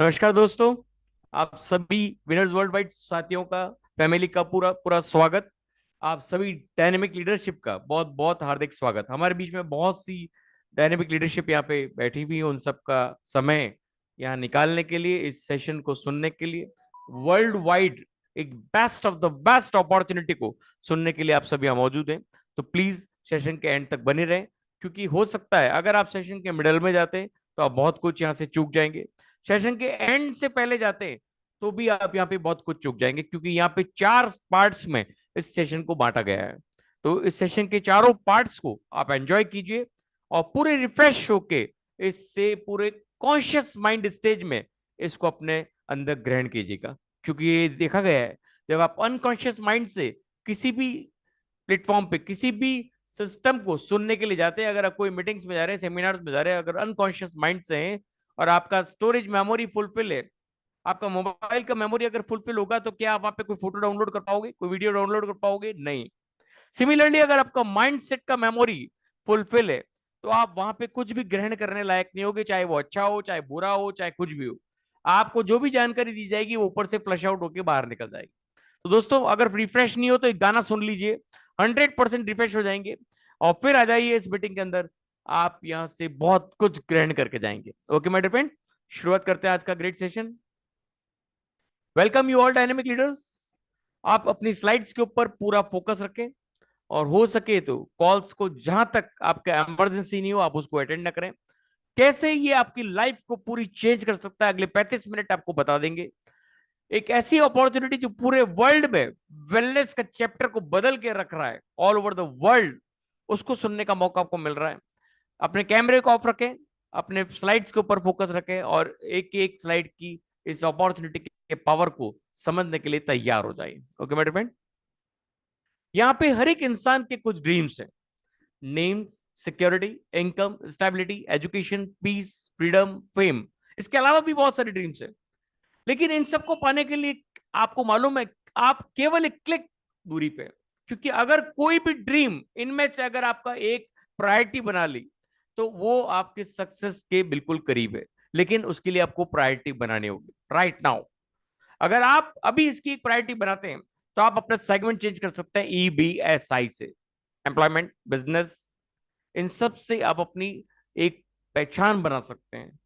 नमस्कार दोस्तों। आप सभी विनर्स वर्ल्ड वाइड साथियों का, फैमिली का पूरा पूरा स्वागत। आप सभी डायनेमिक लीडरशिप का बहुत बहुत हार्दिक स्वागत। हमारे बीच में बहुत सी डायनेमिक लीडरशिप यहाँ पे बैठी हुई है, उन सब का समय यहाँ निकालने के लिए, इस सेशन को सुनने के लिए, वर्ल्ड वाइड एक best of the best opportunity को सुनने के लिए आप सभी यहाँ मौजूद हैं। तो प्लीज सेशन के एंड तक बने रहें, क्योंकि हो सकता है अगर आप सेशन के मिडल में जाते हैं तो आप बहुत कुछ यहाँ से चूक जाएंगे। सेशन के एंड से पहले जाते हैं तो भी आप यहाँ पे बहुत कुछ चूक जाएंगे, क्योंकि यहाँ पे चार पार्ट्स में इस सेशन को बांटा गया है। तो इस सेशन के चारों पार्ट्स को आप एंजॉय कीजिए और पूरे रिफ्रेश होके इससे पूरे कॉन्शियस माइंड स्टेज में इसको अपने अंदर ग्रहण कीजिएगा। क्योंकि ये देखा गया है, जब आप अनकॉन्शियस माइंड से किसी भी प्लेटफॉर्म पे किसी भी सिस्टम को सुनने के लिए जाते हैं, अगर आप कोई मीटिंग्स में जा रहे हैं, सेमिनार्स में जा रहे हैं, अगर अनकॉन्शियस माइंड से हैं और आपका स्टोरेज मेमोरी फुलफिल है, आपका मोबाइल का मेमोरी अगर फुलफिल होगा, तो क्या आप वहां पे कोई फोटो डाउनलोड कर पाओगे, कोई वीडियो डाउनलोड कर पाओगे? नहीं। सिमिलरली अगर आपका माइंड सेट का मेमोरी फुलफिल है, तो आप वहां पे कुछ भी ग्रहण करने लायक नहीं होगे, चाहे वो अच्छा हो, चाहे बुरा हो, चाहे कुछ भी हो। आपको जो भी जानकारी दी जाएगी वो ऊपर से फ्लश आउट होकर बाहर निकल जाएगी। तो दोस्तों, अगर रिफ्रेश नहीं हो तो एक गाना सुन लीजिए, 100% रिफ्रेश हो जाएंगे और फिर आ जाइए इस मीटिंग के अंदर। आप यहां से बहुत कुछ ग्रहण करके जाएंगे। ओके माय डियर फ्रेंड, शुरुआत करते हैं आज का great session. Welcome you all dynamic leaders. आप अपनी स्लाइड्स के ऊपर पूरा फोकस रखें और हो सके तो कॉल्स को, जहां तक आपका इमरजेंसी नहीं हो, आप उसको अटेंड ना करें। कैसे ये आपकी लाइफ को पूरी चेंज कर सकता है, अगले 35 मिनट आपको बता देंगे। एक ऐसी अपॉर्चुनिटी जो पूरे वर्ल्ड में वेलनेस का चैप्टर को बदल के रख रहा है, ऑल ओवर द वर्ल्ड, उसको सुनने का मौका आपको मिल रहा है। अपने कैमरे को ऑफ रखें, अपने स्लाइड्स के ऊपर फोकस रखें और एक एक स्लाइड की इस अपॉर्चुनिटी के पावर को समझने के लिए तैयार हो जाइए। ओके मेरे फ्रेंड, यहाँ पे हर एक इंसान के कुछ ड्रीम्स हैं। Name, security, income, stability, education, peace, freedom, fame. इसके अलावा भी बहुत सारे ड्रीम्स हैं। लेकिन इन सबको पाने के लिए आपको मालूम है, आप केवल एक क्लिक दूरी पे। क्योंकि अगर कोई भी ड्रीम इनमें से अगर आपका एक प्रायोरिटी बना ली, तो वो आपके सक्सेस के बिल्कुल करीब है। लेकिन उसके लिए आपको प्रायोरिटी बनानी होगी राइट नाउ। अगर आप अभी इसकी एक प्रायोरिटी बनाते हैं, तो आप अपना सेगमेंट चेंज कर सकते हैं EBSI से, एम्प्लॉयमेंट, बिजनेस, इन सब से आप अपनी एक पहचान बना सकते हैं।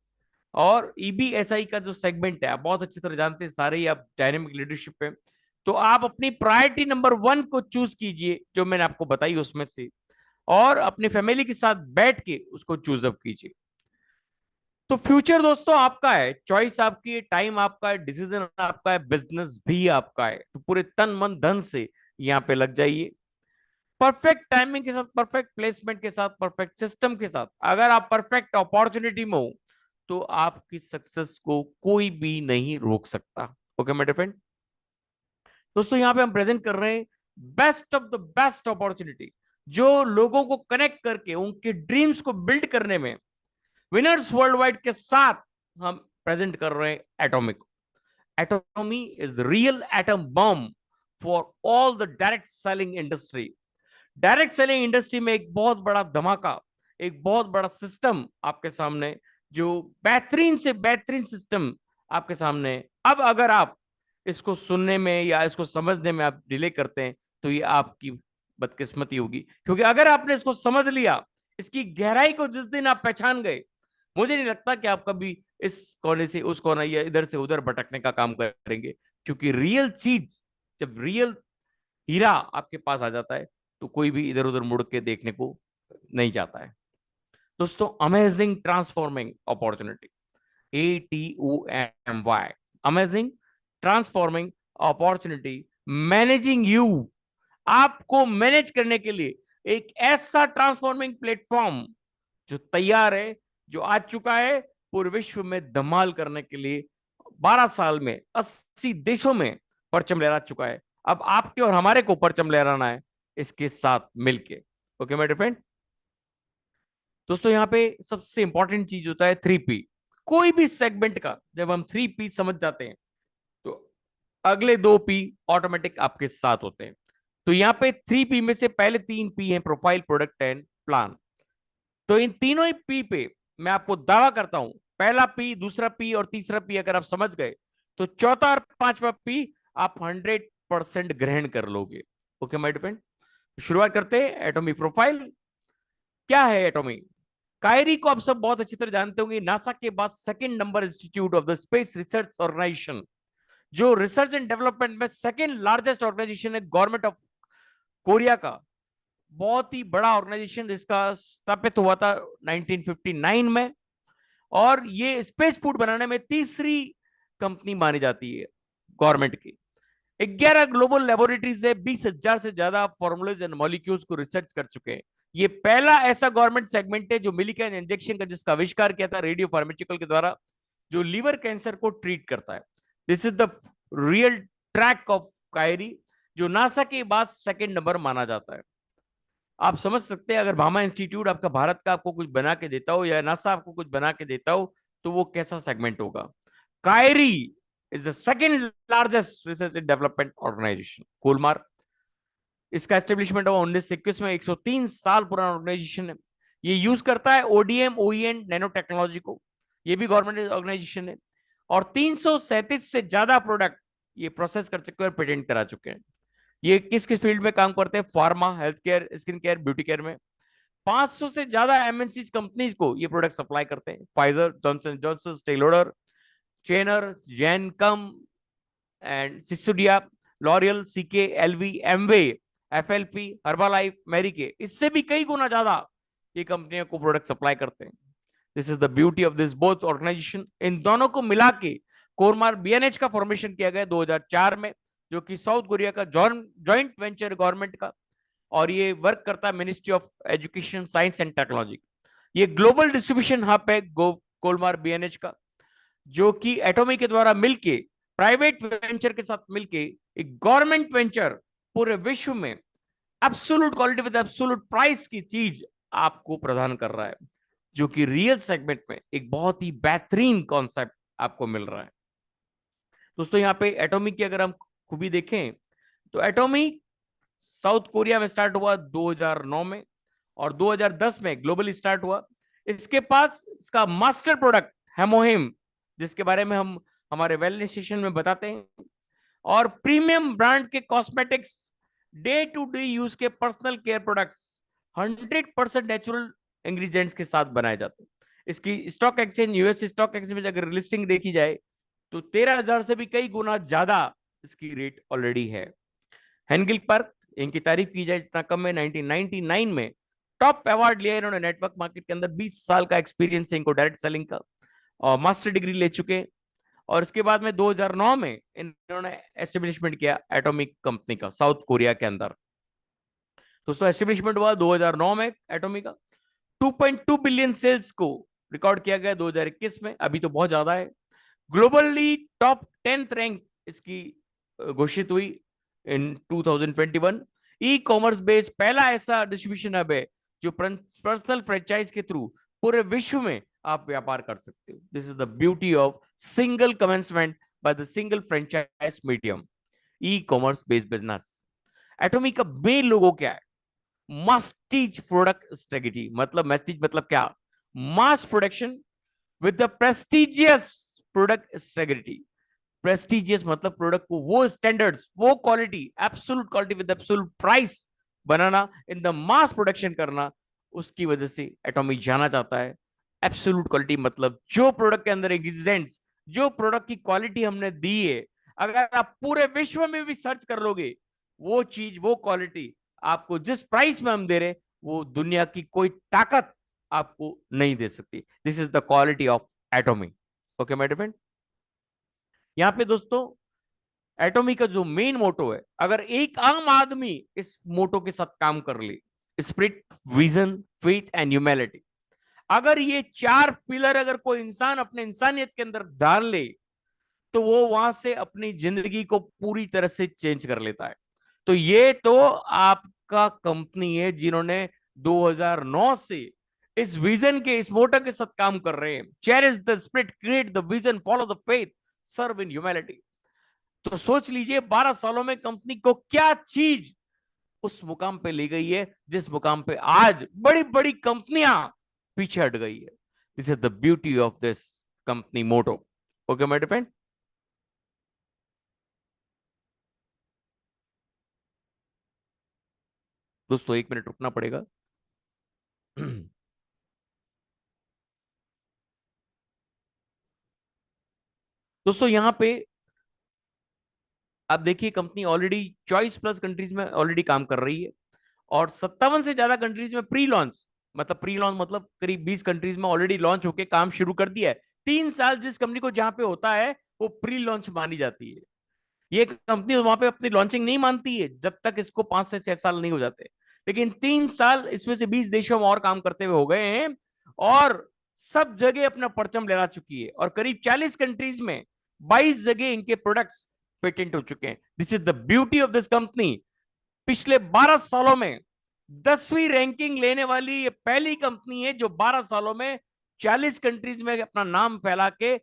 और EBSI का जो सेगमेंट है, आप बहुत अच्छी तरह जानते हैं, सारे ही आप डायनेमिक लीडरशिप पे। तो आप अपनी प्रायोरिटी नंबर 1 को चूज कीजिए, जो मैंने आपको बताई उसमें से, और अपनी फैमिली के साथ बैठ के उसको चूज अप कीजिए। तो फ्यूचर दोस्तों आपका है, चॉइस आपकी है, टाइम आपका है, डिसीजन आपका है, बिजनेस भी आपका है। तो पूरे तन मन धन से यहाँ पे लग जाइए। परफेक्ट टाइमिंग के साथ, परफेक्ट प्लेसमेंट के साथ, परफेक्ट सिस्टम के साथ, अगर आप परफेक्ट अपॉर्चुनिटी में हो, तो आपकी सक्सेस को कोई भी नहीं रोक सकता। ओके मेरे फ्रेंड, दोस्तों यहाँ पे हम प्रेजेंट कर रहे हैं best of the best opportunity, जो लोगों को कनेक्ट करके उनके ड्रीम्स को बिल्ड करने में विनर्स वर्ल्ड वाइड के साथ हम प्रेजेंट कर रहे हैं atomic. एटॉमी is real atom bomb for all the direct selling industry. Direct selling industry में एक बहुत बड़ा धमाका, एक बहुत बड़ा सिस्टम आपके सामने, जो बेहतरीन से बेहतरीन सिस्टम आपके सामने है। अब अगर आप इसको सुनने में या इसको समझने में आप डिले करते हैं, तो ये आपकी बदकिस्मती होगी। क्योंकि अगर आपने इसको समझ लिया, इसकी गहराई को जिस दिन आप पहचान गए, मुझे नहीं लगता कि आप कभी इस कोने से उस कोना या इधर से उधर भटकने का काम करेंगे। क्योंकि रियल चीज, जब रियल हीरा आपके पास आ जाता है, तो कोई भी इधर उधर मुड़ के देखने को नहीं जाता है। दोस्तों, amazing transforming opportunity, ATOMY, amazing transforming opportunity, managing you. आपको मैनेज करने के लिए एक ऐसा ट्रांसफॉर्मिंग प्लेटफॉर्म जो तैयार है, जो आ चुका है पूरे विश्व में धमाल करने के लिए। 12 साल में 80 देशों में परचम लहरा चुका है। अब आपके और हमारे को परचम लहराना है इसके साथ मिलके। ओके माय डियर फ्रेंड, दोस्तों यहाँ पे सबसे इंपॉर्टेंट चीज होता है 3P। कोई भी सेगमेंट का जब हम 3P समझ जाते हैं, तो अगले 2P ऑटोमेटिक आपके साथ होते हैं। तो यहाँ पे 3P में से पहले 3P है, प्रोफाइल, प्रोडक्ट एंड प्लान। तो इन तीनों ही P पे मैं आपको दावा करता हूं पहला पी, दूसरा पी और तीसरा पी अगर आप समझ गए तो चौथा और पांचवा पी आप 100% ग्रहण कर लोगे। ओके माय डियर, शुरुआत करते हैं। एटॉमिक प्रोफाइल क्या है? एटॉमिक कायरी को आप सब बहुत अच्छी तरह जानते होंगे, नासा के बाद second number institute of the space research organisation, जो रिसर्च एंड डेवलपमेंट में सेकंड लार्जेस्ट ऑर्गेनाइजेशन है गवर्नमेंट ऑफ कोरिया का। बहुत ही बड़ा ऑर्गेनाइजेशन, इसका स्थापित हुआ था 1959 में, और ये स्पेस फूड बनाने में तीसरी कंपनी मानी जाती है गवर्नमेंट की। 11 ग्लोबल लेबोरेटरीज है, 20,000 से ज्यादा फॉर्मुलेज एंड मॉलिक्यूल्स को रिसर्च कर चुके हैं। ये पहला ऐसा गवर्नमेंट सेगमेंट है जो मिलिकन इंजेक्शन का जिसका आविष्कार किया था रेडियो फार्मास्यूटिकल के द्वारा, जो लीवर कैंसर को ट्रीट करता है। This is the real track of कायरी, जो नासा के बाद सेकंड नंबर माना जाता है। आप समझ सकते हैं, अगर भामा इंस्टीट्यूट आपका भारत का आपको कुछ बना के देता हो या नासा आपको कुछ बना के देता हो तो वो कैसा सेगमेंट होगा। कायरी is the second largest research and development organisation. Kolmar, इसका एस्टेब्लिशमेंट हुआ 1921 में, 103 साल पुराना ऑर्गेनाइजेशन है। ये यूज करता है ओडीएम ओईएन नैनो टेक्नोलॉजी को, ये भी गवर्नमेंट ऑर्गेनाइजेशन है। और 337 से ज्यादा प्रोडक्ट ये प्रोसेस कर चुके हैं और पेटेंट करा चुके हैं। ये किस किस फील्ड में काम करते हैं? Pharma, health care, skin care, beauty care में। 500 से ज्यादा एमएनसी कंपनीज को ये प्रोडक्ट सप्लाई करते हैं। फाइजर, जॉनसन जॉनसन, स्टेलोडर, चेनर, जैनकम एंड सिसोडिया, L'Oreal, CK, LV, Amway, FLP, Herbalife, मेरिके, इससे भी कई गुना ज्यादा ये कंपनियों को प्रोडक्ट सप्लाई करते हैं। This is the beauty of this both organisation. इन दोनों को मिला के कोरमार बीएनएच का फॉर्मेशन किया गया 2004 में, जो कि साउथ कोरिया का जॉइंट वेंचर गवर्नमेंट का, और ये वर्क करता है ministry of education, science and technology. ये ग्लोबल डिस्ट्रीब्यूशन हब है कोलमार बीएनएच का, जो कि एटॉमिक के द्वारा मिलके प्राइवेट वेंचर के साथ मिलके एक गवर्नमेंट वेंचर पूरे विश्व में absolute quality with absolute price की चीज आपको प्रदान कर रहा है, जो कि रियल सेगमेंट में एक बहुत ही बेहतरीन कॉन्सेप्ट आपको मिल रहा है। दोस्तों यहाँ पे एटॉमिक की अगर हम खूबी देखें तो एटॉमिक साउथ कोरिया में स्टार्ट हुआ 2009 में, और 2010 में ग्लोबली स्टार्ट हुआ। इसके पास इसका मास्टर प्रोडक्ट हेमोहिम, जिसके बारे में हम हमारे वेलनेस सेशन में बताते हैं, और प्रीमियम ब्रांड के cosmetics, day to day use के personal care products 100% natural ingredients के साथ बनाए जाते हैं। इसकी stock exchange, US stock exchange में अगर लिस्टिंग देखी जाए तो 13,000 से भी कई गुना ज्यादा इसकी रेट ऑलरेडी है। हेनगिल पार्क, इनकी तारीफ की जाए जितना कम है, 1999 में टॉप अवार्ड लिया इन्होंने नेटवर्क मार्केट के अंदर। 20 साल का एक्सपीरियंस है इनको डायरेक्ट सेलिंग का, और मास्टर डिग्री ले चुके हैं। और इसके बाद में 2009 में इन्होंने एस्टेब्लिशमेंट किया एटॉमिक कंपनी का साउथ कोरिया के अंदर। दोस्तों एस्टेब्लिशमेंट हुआ 2009 में एटॉमिक का। 2.2 बिलियन सेल्स को रिकॉर्ड किया गया 2021 में, अभी तो बहुत ज्यादा है। ग्लोबली टॉप 10th रैंक इसकी घोषित हुई इन 2021। ई कॉमर्स बेस्ड पहला ऐसा डिस्ट्रीब्यूशन हब है जो पर्सनल फ्रेंचाइज के थ्रू पूरे विश्व में आप व्यापार कर सकते हो। This is the beauty of single commencement by the single franchise medium, e commerce based business. Atomic का मेन लोगो क्या है? मास्टीज प्रोडक्ट स्ट्रेटेजी। मतलब मैस्टीज मतलब क्या? Mass production with the prestigious product strategy. Prestigious मतलब प्रोडक्ट को वो स्टैंडर्ड्स, वो quality, absolute quality with absolute price banana, in the mass production करना, उसकी वजह से एटॉमिक जाना जाता है। एब्सोल्यूट क्वालिटी मतलब जो प्रोडक्ट के अंदर इंग्रेडिएंट्स, जो प्रोडक्ट की क्वालिटी हमने दी है, अगर आप पूरे विश्व में भी सर्च कर लोगे, वो चीज, वो क्वालिटी आपको जिस प्राइस में हम दे रहे, वो दुनिया की कोई ताकत आपको नहीं दे सकती। This is the quality of atomic. Okay my dear friend, यहाँ पे दोस्तों एटॉमिक का जो मेन मोटो है, अगर एक आम आदमी इस मोटो के साथ काम कर ले, spirit, vision, faith and humanity, अगर ये चार पिलर अगर कोई इंसान अपने इंसानियत के अंदर डाल ले, तो वो वहां से अपनी जिंदगी को पूरी तरह से चेंज कर लेता है। तो ये तो आपका कंपनी है जिन्होंने 2009 से इस विजन के, इस मोटो के साथ काम कर रहे हैं। Cherish the spirit, create the vision, follow the faith, serve in humanity. तो सोच लीजिए 12 सालों में कंपनी को क्या चीज उस मुकाम पे ले गई है जिस मुकाम पे आज बड़ी बड़ी कंपनियां पीछे हट गई है। This is the beauty of this company motto. Okay my friend. दोस्तों 1 मिनट रुकना पड़ेगा। दोस्तों यहाँ पे आप देखिए कंपनी ऑलरेडी 24+ कंट्रीज में ऑलरेडी काम कर रही है, और 57 से ज्यादा कंट्रीज में प्री लॉन्च मतलब करीब 20 कंट्रीज में ऑलरेडी लॉन्च होके काम शुरू कर दिया है। 3 साल जिस कंपनी को जहां पे होता है वो प्री लॉन्च मानी जाती है। ये कंपनी वहां पे अपनी लॉन्चिंग नहीं मानती है जब तक इसको 5 से 6 साल नहीं हो जाते, लेकिन 3 साल इसमें से 20 देशों में और काम करते हुए हो गए हैं, और सब जगह अपना परचम लहरा चुकी है, और करीब 40 कंट्रीज में 22 जगह इनके प्रोडक्ट्स पेटेंट हो चुके हैं। This is the beauty of this company. पिछले 12 सालों में 10वीं रैंकिंग लेने वाली ये पहली कंपनी है जो 12 सालों में 40 कंट्रीज में अपना नाम फैला के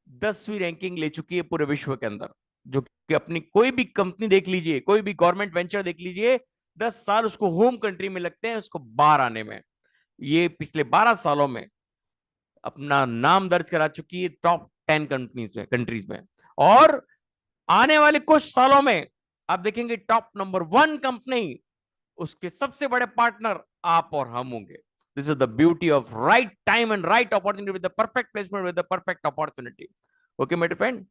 10वीं रैंकिंग ले चुकी है पूरे विश्व के अंदर। जो कि अपनी कोई भी कंपनी देख लीजिए, कोई भी गवर्नमेंट वेंचर देख लीजिए, 10 साल उसको होम कंट्री में लगते हैं उसको बाहर आने में। ये पिछले 12 सालों में अपना नाम दर्ज करा चुकी है टॉप 10 कंट्रीज में। और आने वाले कुछ सालों में आप देखेंगे टॉप नंबर 1 कंपनी, उसके सबसे बड़े पार्टनर आप और हम होंगे। This is the beauty of right time and right opportunity with the perfect placement with the perfect opportunity. Okay मेरे फ्रेंड,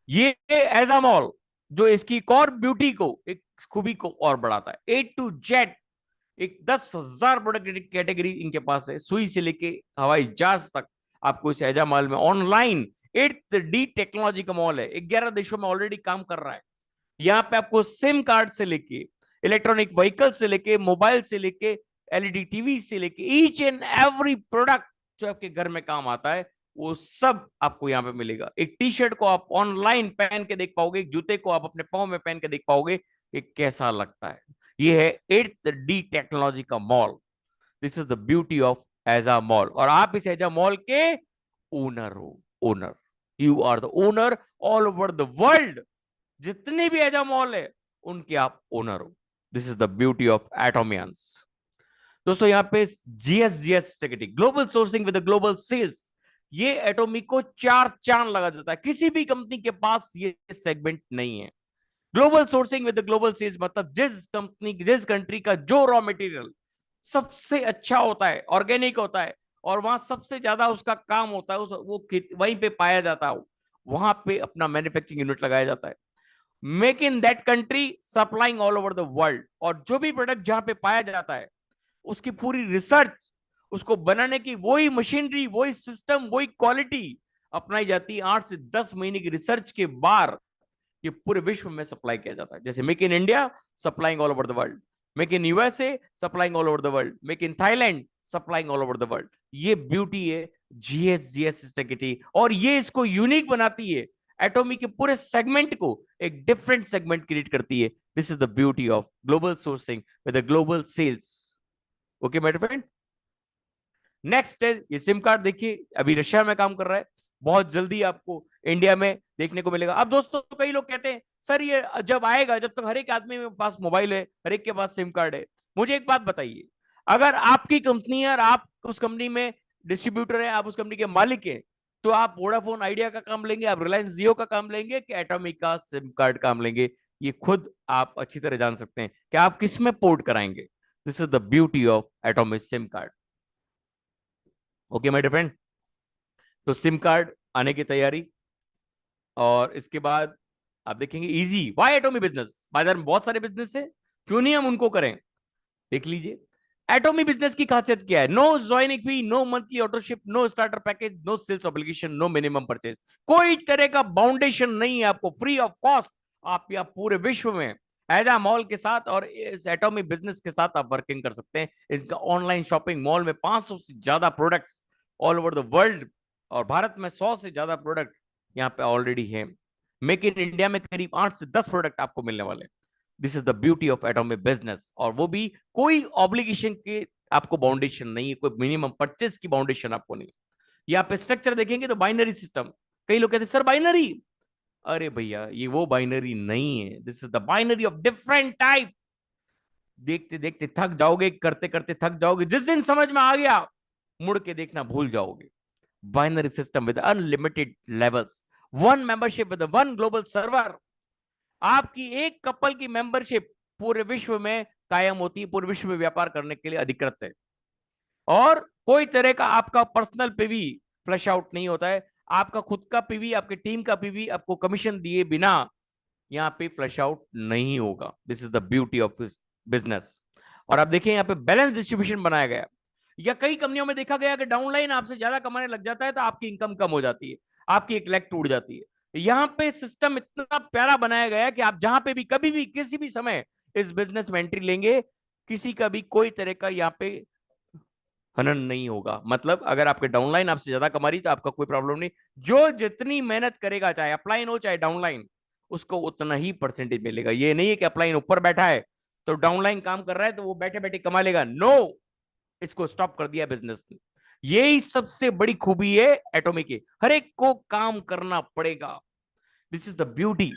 ये एजामॉल जो इसकी एक और ब्यूटी को, एक खूबी को और बढ़ाता है। A to Z एक 10,000 प्रोडक्ट कैटेगरी इनके पास है, सुई से लेके हवाई जहाज तक। आपको इस एजामॉल में ऑनलाइन 8D टेक्नोलॉजी का मॉल है, 11 देशों में ऑलरेडी काम कर रहा है। यहाँ पे आपको सिम कार्ड से लेके इलेक्ट्रॉनिक व्हीकल से लेके मोबाइल से लेके LED टीवी से लेके ईच एंड एवरी प्रोडक्ट जो आपके घर में काम आता है वो सब आपको यहाँ पे मिलेगा। एक टी शर्ट को आप ऑनलाइन पहन के देख पाओगे, एक जूते को आप अपने पाँव में पहन के देख पाओगे कि कैसा लगता है। ये है 8D टेक्नोलॉजी का mall. This is the beauty of एजा मॉल, और आप इस एजा मॉल के ओनर हो। Owner, you are the owner all over the world. जितने भी एजा मॉल है उनके आप ओनर हो। This is the beauty of Atomians. दोस्तों यहाँ पे GSGS global sourcing with global sales, ये एटॉमिक को 4 चांद लगा देता है। किसी भी कंपनी के पास ये सेगमेंट नहीं है। Global sourcing with global sales मतलब जिस कंट्री का जो रॉ मटेरियल सबसे अच्छा होता है, ऑर्गेनिक होता है, और वहां सबसे ज्यादा उसका काम होता है, वहीं पे पाया जाता है, वहां पे अपना मैन्युफैक्चरिंग यूनिट लगाया जाता है। Make in that country supplying all over the world, और जो भी प्रोडक्ट जहां पे पाया जाता है उसकी पूरी रिसर्च, उसको बनाने की वही मशीनरी, वही सिस्टम, वही क्वालिटी अपनाई जाती है। 8 से 10 महीने की रिसर्च के बाद ये पूरे विश्व में सप्लाई किया जाता है। जैसे make in India supplying all over the world, make in USA supplying all over the world, make in Thailand supplying all over the world. ये ब्यूटी है GSGS की, और ये इसको यूनिक बनाती है। एटॉमिक के पूरे सेगमेंट को एक डिफरेंट सेगमेंट क्रिएट करती है। This is the beauty of global sourcing with global sales. Okay मेरे फ्रेंड, नेक्स्ट है ये सिम कार्ड। देखिए अभी रशिया में काम कर रहा है, बहुत जल्दी आपको इंडिया में देखने को मिलेगा। अब दोस्तों कई लोग कहते हैं सर ये जब आएगा, जब तक हर एक आदमी के पास मोबाइल है, हर एक के पास सिम कार्ड है। मुझे एक बात बताइए, अगर आपकी कंपनी है और आप उस कंपनी में डिस्ट्रीब्यूटर है, आप उस कंपनी के मालिक है, तो आप वोडाफोन आइडिया का काम लेंगे, आप रिलायंस जियो का काम लेंगे, कि एटॉमिक का सिम कार्ड काम लेंगे? ये खुद आप अच्छी तरह जान सकते हैं कि आप किस में पोर्ट कराएंगे। This is the beauty of atomic sim card. Okay my dear friend, तो सिम कार्ड आने की तैयारी, और इसके बाद आप देखेंगे इजी वाई एटोमी बिजनेस। बाजार में बहुत सारे बिजनेस है, क्यों नहीं हम उनको करें? देख लीजिए एटोमी बिजनेस की खासियत क्या है। No joining fee, no monthly autoship, no starter package, no sales obligation, no minimum purchase. कोई तरह का बाउंडेशन नहीं है, आपको फ्री ऑफ कॉस्ट आप या पूरे विश्व में एजा मॉल के साथ और इस एटोमी बिजनेस के साथ आप वर्किंग कर सकते हैं। इसका ऑनलाइन शॉपिंग मॉल में 500 से ज्यादा products all over the world, और भारत में 100 से ज्यादा प्रोडक्ट यहाँ पे ऑलरेडी है। मेक इन इंडिया में करीब 8 से 10 प्रोडक्ट आपको मिलने वाले। This is the beauty of atomic business, और वो भी कोई ऑब्लिगेशन के आपको बाउंडेशन नहीं है, कोई मिनिमम परचेस की बाउंडेशन आपको नहीं। यहाँ पे स्ट्रक्चर देखेंगे तो बाइनरी सिस्टम। कई लोग कहते हैं सर बाइनरी, अरे भैया ये वो बाइनरी नहीं है, this is the binary of different type. देखते देखते थक जाओगे, करते करते थक जाओगे, जिस दिन समझ में आ गया मुड़ के देखना भूल जाओगे। Binary system with unlimited levels, one membership with one global server. आपकी एक कपल की मेंबरशिप पूरे विश्व में कायम होती है, पूरे विश्व में व्यापार करने के लिए अधिकृत है। और कोई तरह का आपका पर्सनल पीवी फ्लश आउट नहीं होता है। आपका खुद का पीवी, आपकी टीम का पीवी आपको कमीशन दिए बिना यहाँ पे फ्लश आउट नहीं होगा। This is the beauty of this business. और आप देखें यहाँ पे बैलेंस डिस्ट्रीब्यूशन बनाया गया। या कई कंपनियों में देखा गया कि डाउनलाइन आपसे ज्यादा कमाने लग जाता है तो आपकी इनकम कम हो जाती है, आपकी एक लेग टूट जाती है। यहाँ पे सिस्टम इतना प्यारा बनाया गया है कि आप जहां पे भी कभी भी किसी भी समय इस बिजनेस में एंट्री लेंगे, किसी का भी कोई तरह का यहाँ पे हनन नहीं होगा। मतलब अगर आपके डाउनलाइन आपसे ज्यादा कमा रही तो आपका कोई प्रॉब्लम नहीं। जो जितनी मेहनत करेगा, चाहे अपलाइन हो चाहे डाउनलाइन, उसको उतना ही परसेंटेज मिलेगा। ये नहीं है कि अपलाइन ऊपर बैठा है तो डाउनलाइन काम कर रहा है तो वो बैठे बैठे कमा लेगा। नो, इसको स्टॉप कर दिया बिजनेस ने। यही सबसे बड़ी खूबी है एटॉमिक की। हर एक को काम करना पड़ेगा। This is the beauty.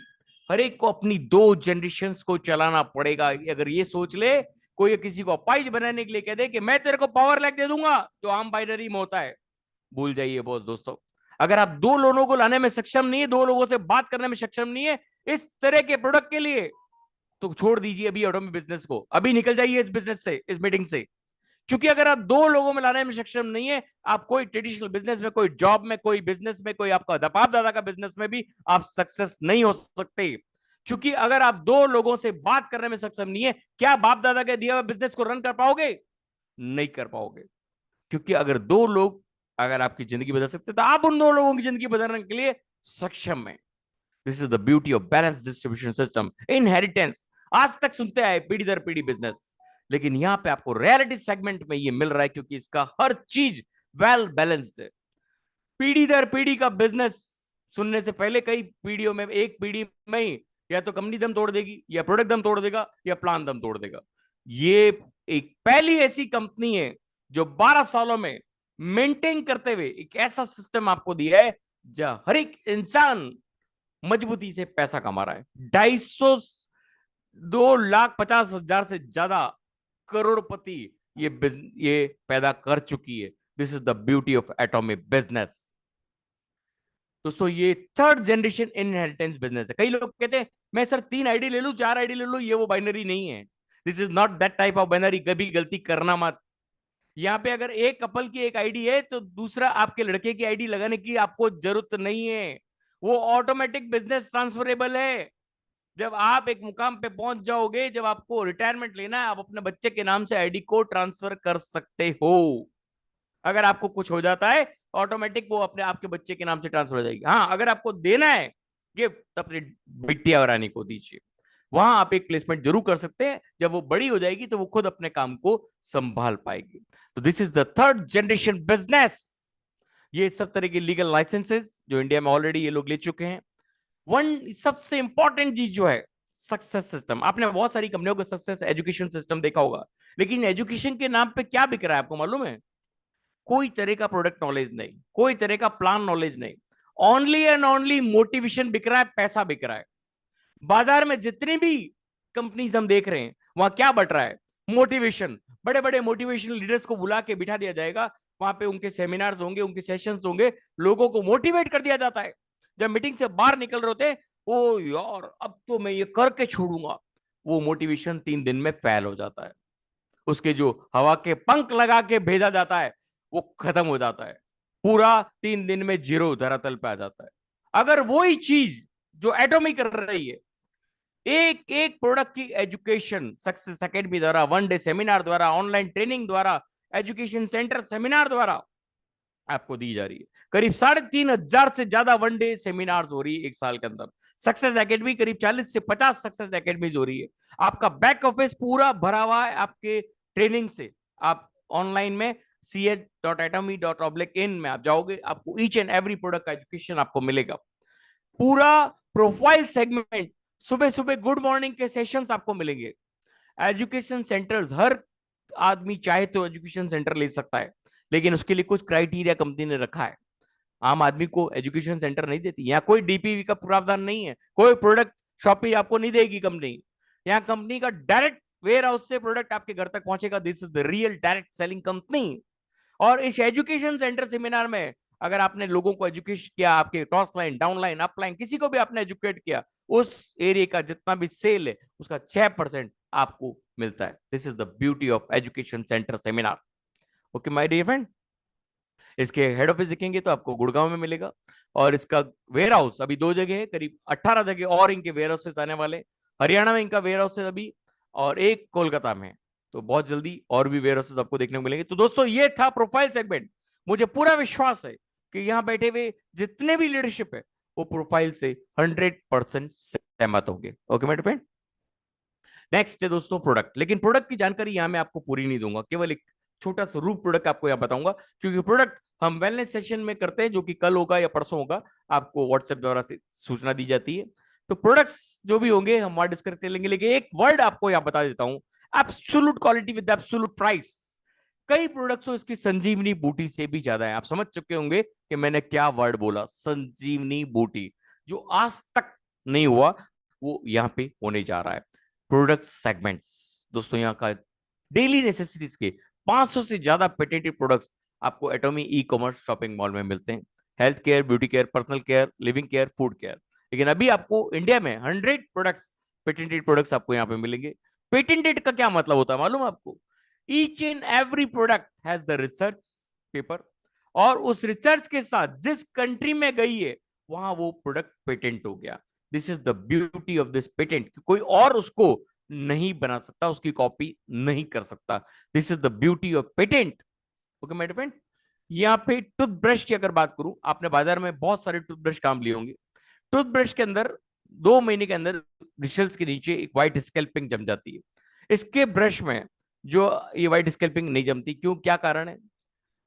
हर एक को अपनी 2 जनरेशन को चलाना पड़ेगा। अगर ये सोच ले कोई किसी को अपाइज बनाने के लिए कह दे कि मैं तेरे को पावर लैग दे दूंगा, जो आम बाइनरी में होता है, भूल जाइए बॉस दोस्तों। अगर आप 2 लोगों को लाने में सक्षम नहीं है, 2 लोगों से बात करने में सक्षम नहीं है इस तरह के प्रोडक्ट के लिए, तो छोड़ दीजिए अभी ऑटोमोबाइल बिजनेस को, अभी निकल जाइए इस बिजनेस से, इस मीटिंग से। क्योंकि अगर आप 2 लोगों में लाने में सक्षम नहीं है, आप कोई ट्रेडिशनल बिजनेस में, कोई जॉब में, कोई बिजनेस में, कोई आपका बाप दादा का बिजनेस में भी आप सक्सेस नहीं हो सकते। क्योंकि अगर आप 2 लोगों से बात करने में सक्षम नहीं है, क्या बाप दादा के दिया हुआ बिजनेस को रन कर पाओगे? नहीं कर पाओगे। क्योंकि अगर 2 लोग अगर आपकी जिंदगी बदल सकते तो आप उन 2 लोगों की जिंदगी बदलने के लिए सक्षम है। This is the beauty of balance distribution system. Inheritance आज तक सुनते आए पीढ़ी दर पीढ़ी बिजनेस, लेकिन यहां पे आपको रियलिटी सेगमेंट में ये मिल रहा है क्योंकि इसका हर चीज वेल बैलेंस्ड है। पीढ़ी दर पीढ़ी का बिजनेस सुनने से पहले कई पीढ़ियों में, एक पीढ़ी में ही या तो कंपनी दम तोड़ देगी, या प्रोडक्ट दम तोड़ देगा, या प्लान दम तोड़ देगा। ये एक पहली ऐसी कंपनी है जो 12 सालों में मेंटेन करते हुए एक ऐसा सिस्टम आपको दिया है जहां हर एक इंसान मजबूती से पैसा कमा रहा है। 2,50,000 से ज्यादा करोड़पति ये पैदा कर चुकी है। This is the beauty of atomic business. दोस्तों ये 3rd जनरेशन इनहेरिटेंस बिजनेस है। कई लोग कहते हैं मैं सर 3 आईडी ले लूं, 4 आईडी ले लूं, ये वो बाइनरी नहीं है। This is not that type of binary. कभी गलती करना मत। यहाँ पे अगर एक कपल की एक आईडी है तो दूसरा आपके लड़के की आईडी लगाने की आपको जरूरत नहीं है। वो ऑटोमेटिक बिजनेस ट्रांसफरेबल है। जब आप एक मुकाम पे पहुंच जाओगे, जब आपको रिटायरमेंट लेना है, आप अपने बच्चे के नाम से आईडी को ट्रांसफर कर सकते हो। अगर आपको कुछ हो जाता है ऑटोमेटिक वो अपने आपके बच्चे के नाम से ट्रांसफर हो जाएगी। हाँ, अगर आपको देना है गिफ्ट तो अपनी बिटिया और रानी को दीजिए। वहां आप एक प्लेसमेंट जरूर कर सकते हैं। जब वो बड़ी हो जाएगी तो वो खुद अपने काम को संभाल पाएगी। तो this is the 3rd generation business. ये सब तरह के लीगल लाइसेंसेस जो इंडिया में ऑलरेडी ये लोग ले चुके हैं। वन सबसे इंपॉर्टेंट चीज जो है सक्सेस सिस्टम। आपने बहुत सारी कंपनियों का सक्सेस एजुकेशन सिस्टम देखा होगा, लेकिन एजुकेशन के नाम पे क्या बिक रहा है आपको मालूम है? कोई तरह का प्रोडक्ट नॉलेज नहीं, कोई तरह का प्लान नॉलेज नहीं। ओनली एंड ओनली मोटिवेशन बिक रहा है, पैसा बिक रहा है। बाजार में जितनी भी कंपनीज हम देख रहे हैं वहां क्या बट रहा है? मोटिवेशन। बड़े बड़े मोटिवेशनल लीडर्स को बुला के बिठा दिया जाएगा, वहां पे उनके सेमिनार्स होंगे, उनके सेशंस होंगे, लोगों को मोटिवेट कर दिया जाता है। जब मीटिंग से बाहर निकल रहे होते, ओ यार अब तो मैं ये करके छोड़ूंगा, वो मोटिवेशन 3 दिन में फेल हो जाता है। उसके जो हवा के पंख लगा के भेजा जाता है वो खत्म हो जाता है। पूरा 3 दिन में जीरो धरातल पे आ जाता है। अगर वही चीज जो एटॉमिक कर रही है, एक एक प्रोडक्ट की एजुकेशन सक्सेस एकेडमी द्वारा, 1 डे सेमिनार द्वारा, ऑनलाइन ट्रेनिंग द्वारा, एजुकेशन सेंटर सेमिनार द्वारा आपको दी जा रही है। करीब 3,500 से ज्यादा 1 डे सेमिनार्स हो रही है एक साल के अंदर। सक्सेस एकेडमी करीब 40 से 50 सक्सेस एकेडमीज हो रही है। आपका बैक ऑफिस पूरा भरा हुआ है आपके ट्रेनिंग से। आप ऑनलाइन में ch.atomy.in में आप जाओगे, आपको ईच एंड एवरी प्रोडक्ट का एजुकेशन आपको मिलेगा। पूरा प्रोफाइल सेगमेंट, सुबह सुबह गुड मॉर्निंग के सेशंस आपको मिलेंगे। एजुकेशन सेंटर्स, हर आदमी चाहे तो एजुकेशन सेंटर ले सकता है, लेकिन उसके लिए कुछ क्राइटेरिया कंपनी ने रखा है। आम आदमी को एजुकेशन सेंटर नहीं देती। यहाँ कोई डीपीवी का प्रावधान नहीं है, कोई प्रोडक्ट शॉपिंग आपको नहीं देगी कंपनी। यहाँ कंपनी का डायरेक्ट वेयर हाउस से प्रोडक्ट आपके घर तक पहुंचेगा। This is the real direct selling company. और इस एजुकेशन सेंटर सेमिनार में अगर आपने लोगों को एजुकेशन किया, आपके cross line, down line, up line, किसी को भी आपने एजुकेट किया, उस एरिया का जितना भी सेल है उसका 6% आपको मिलता है। This is the beauty of education centre seminar. Okay my dear friend, इसके हेड ऑफिस देखेंगे तो आपको गुड़गांव में मिलेगा, और इसका वेयर हाउस अभी 2 जगह है, करीब 18 जगह और इनके वेयर हाउसेस आने वाले। हरियाणा में इनका वेयर हाउस है अभी, और एक कोलकाता में है। तो बहुत जल्दी और भी वेयर हाउसेस आपको देखने को मिलेंगे। तो दोस्तों ये था प्रोफाइल सेगमेंट। मुझे पूरा विश्वास है कि यहाँ बैठे हुए जितने भी लीडरशिप है वो प्रोफाइल से 100% सहमत होंगे। ओके मेरे फ्रेंड, नेक्स्ट है दोस्तों प्रोडक्ट। लेकिन प्रोडक्ट की जानकारी यहाँ मैं आपको पूरी नहीं दूंगा, केवल एक छोटा सा रूप प्रोडक्ट आपको यहाँ बताऊंगा, क्योंकि प्रोडक्ट हम वेलनेस सेशन में करते हैं, जो कि कल होगा या परसों होगा, आपको व्हाट्सएप द्वारा से सूचना दी जाती है। तो प्रोडक्ट्स जो भी होंगे हम वहां डिस्कस कर लेंगे, लेकिन एक वर्ड आपको यहाँ बता देता हूँ, absolute quality with absolute price. कई प्रोडक्ट्स इसकी संजीवनी बूटी से भी ज्यादा है। आप समझ चुके होंगे कि मैंने क्या वर्ड बोला, संजीवनी बूटी। जो आज तक नहीं हुआ वो यहाँ पे होने जा रहा है। प्रोडक्ट सेगमेंट्स दोस्तों, यहाँ का डेली नेसेसिटीज के 500 से ज्यादा पेटेंटेड प्रोडक्ट्स आपको एटॉमी ई कॉमर्स शॉपिंग मॉल में मिलते हैं। Health care, beauty care, personal care, living care, food care. लेकिन अभी आपको इंडिया में 100 प्रोडक्ट्स, पेटेंटेड प्रोडक्ट्स आपको यहाँ पे मिलेंगे। पेटेंटेड का क्या मतलब होता है मालूम है आपको? Each and every product has the research paper, और उस रिसर्च के साथ जिस कंट्री में गई है वहां वो प्रोडक्ट पेटेंट हो गया। This is the beauty of this patent, कोई और उसको नहीं बना सकता, उसकी कॉपी नहीं कर सकता। This is the beauty of patent. Okay my friend, यहाँ पे टूथब्रश की अगर बात करूं, आपने बाजार में बहुत सारे टूथब्रश काम लिए होंगे। टूथब्रश के अंदर 2 महीने के अंदर ब्रिशल्स के नीचे एक व्हाइट स्कैल्पिंग जम जाती है। इसके ब्रश में जो ये व्हाइट स्कैल्पिंग नहीं जमती, क्यों, क्या कारण है?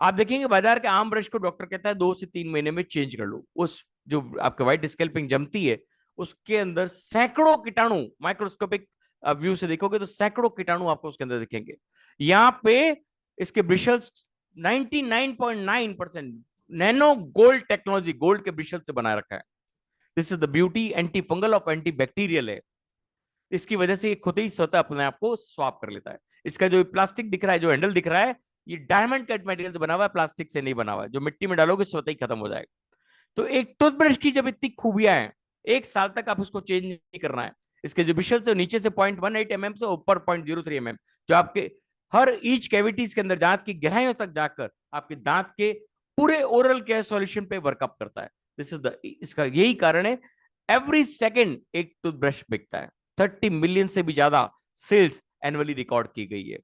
आप देखेंगे बाजार के आम ब्रश को डॉक्टर कहता है 2 से 3 महीने में चेंज कर लो। उस जो आपके व्हाइट स्कैल्पिंग जमती है उसके अंदर सैकड़ों कीटाणु, माइक्रोस्कोपिक व्यू से देखोगे तो सैकड़ों कीटाणु आपको उसके अंदर दिखेंगे। यहाँ पे इसके ब्रिशल्स 99.9% नैनो गोल्ड टेक्नोलॉजी, गोल्ड के ब्रिशल से बनाया रखा है। This is the beauty, anti fungal और एंटी बैक्टीरियल है। इसकी वजह से ये खुद ही स्वतः अपने आप को स्वाप कर लेता है। इसका जो प्लास्टिक दिख रहा है, जो हैंडल दिख रहा है, ये डायमंड कट मटेरियल से बना हुआ है, प्लास्टिक से नहीं बना हुआ है। जो मिट्टी में डालोगे स्वतः ही खत्म हो जाएगा। तो एक टूथब्रश की जब इतनी खूबियां हैं, 1 साल तक आप उसको चेंज नहीं करना है। इसके जो ब्रिशल से नीचे से 0.18 mm से ऊपर 0.03 mm, जो आपके हर ईच कैविटीज के अंदर दांत की गहराइयों तक जाकर आपके दांत के पूरे ओरल केयर सॉल्यूशन पे वर्कअप करता है। दिस इज द, इसका यही कारण है एवरी सेकेंड एक टूथब्रश बिकता है। 30 मिलियन से भी ज्यादा सेल्स एनुअली रिकॉर्ड की गई है।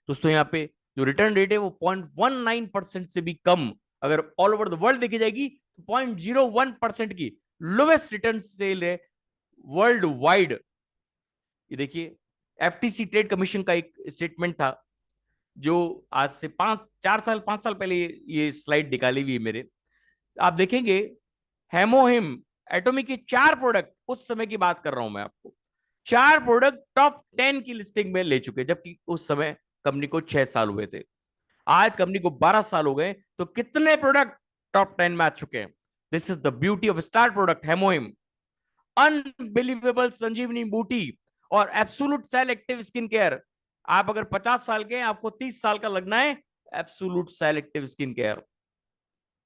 दोस्तों यहाँ पे जो रिटर्न रेट है वो 0.19% से भी कम, अगर ऑल ओवर द वर्ल्ड देखी जाएगी तो 0.01% की लोवेस्ट रिटर्न सेल है वर्ल्ड वाइड। ये देखिए, एफटीसी ट्रेड कमीशन का एक स्टेटमेंट था, जो आज से 5 4 साल 5 साल पहले ये स्लाइड निकाली हुई है मेरे। आप देखेंगे हेमोहिम एटॉमी के 4 प्रोडक्ट, उस समय की बात कर रहा हूं मैं आपको, 4 प्रोडक्ट टॉप 10 की लिस्टिंग में ले चुके, जबकि उस समय कंपनी को 6 साल हुए थे। आज कंपनी को 12 साल हो गए, तो कितने प्रोडक्ट टॉप 10 में आ चुके हैं? This is the beauty of star product HemoHIM, unbelievable Sanjeevani बूटी और absolute cell active skin care. आप अगर 50 साल के हैं, आपको 30 साल का लगना है, absolute cell active skin care.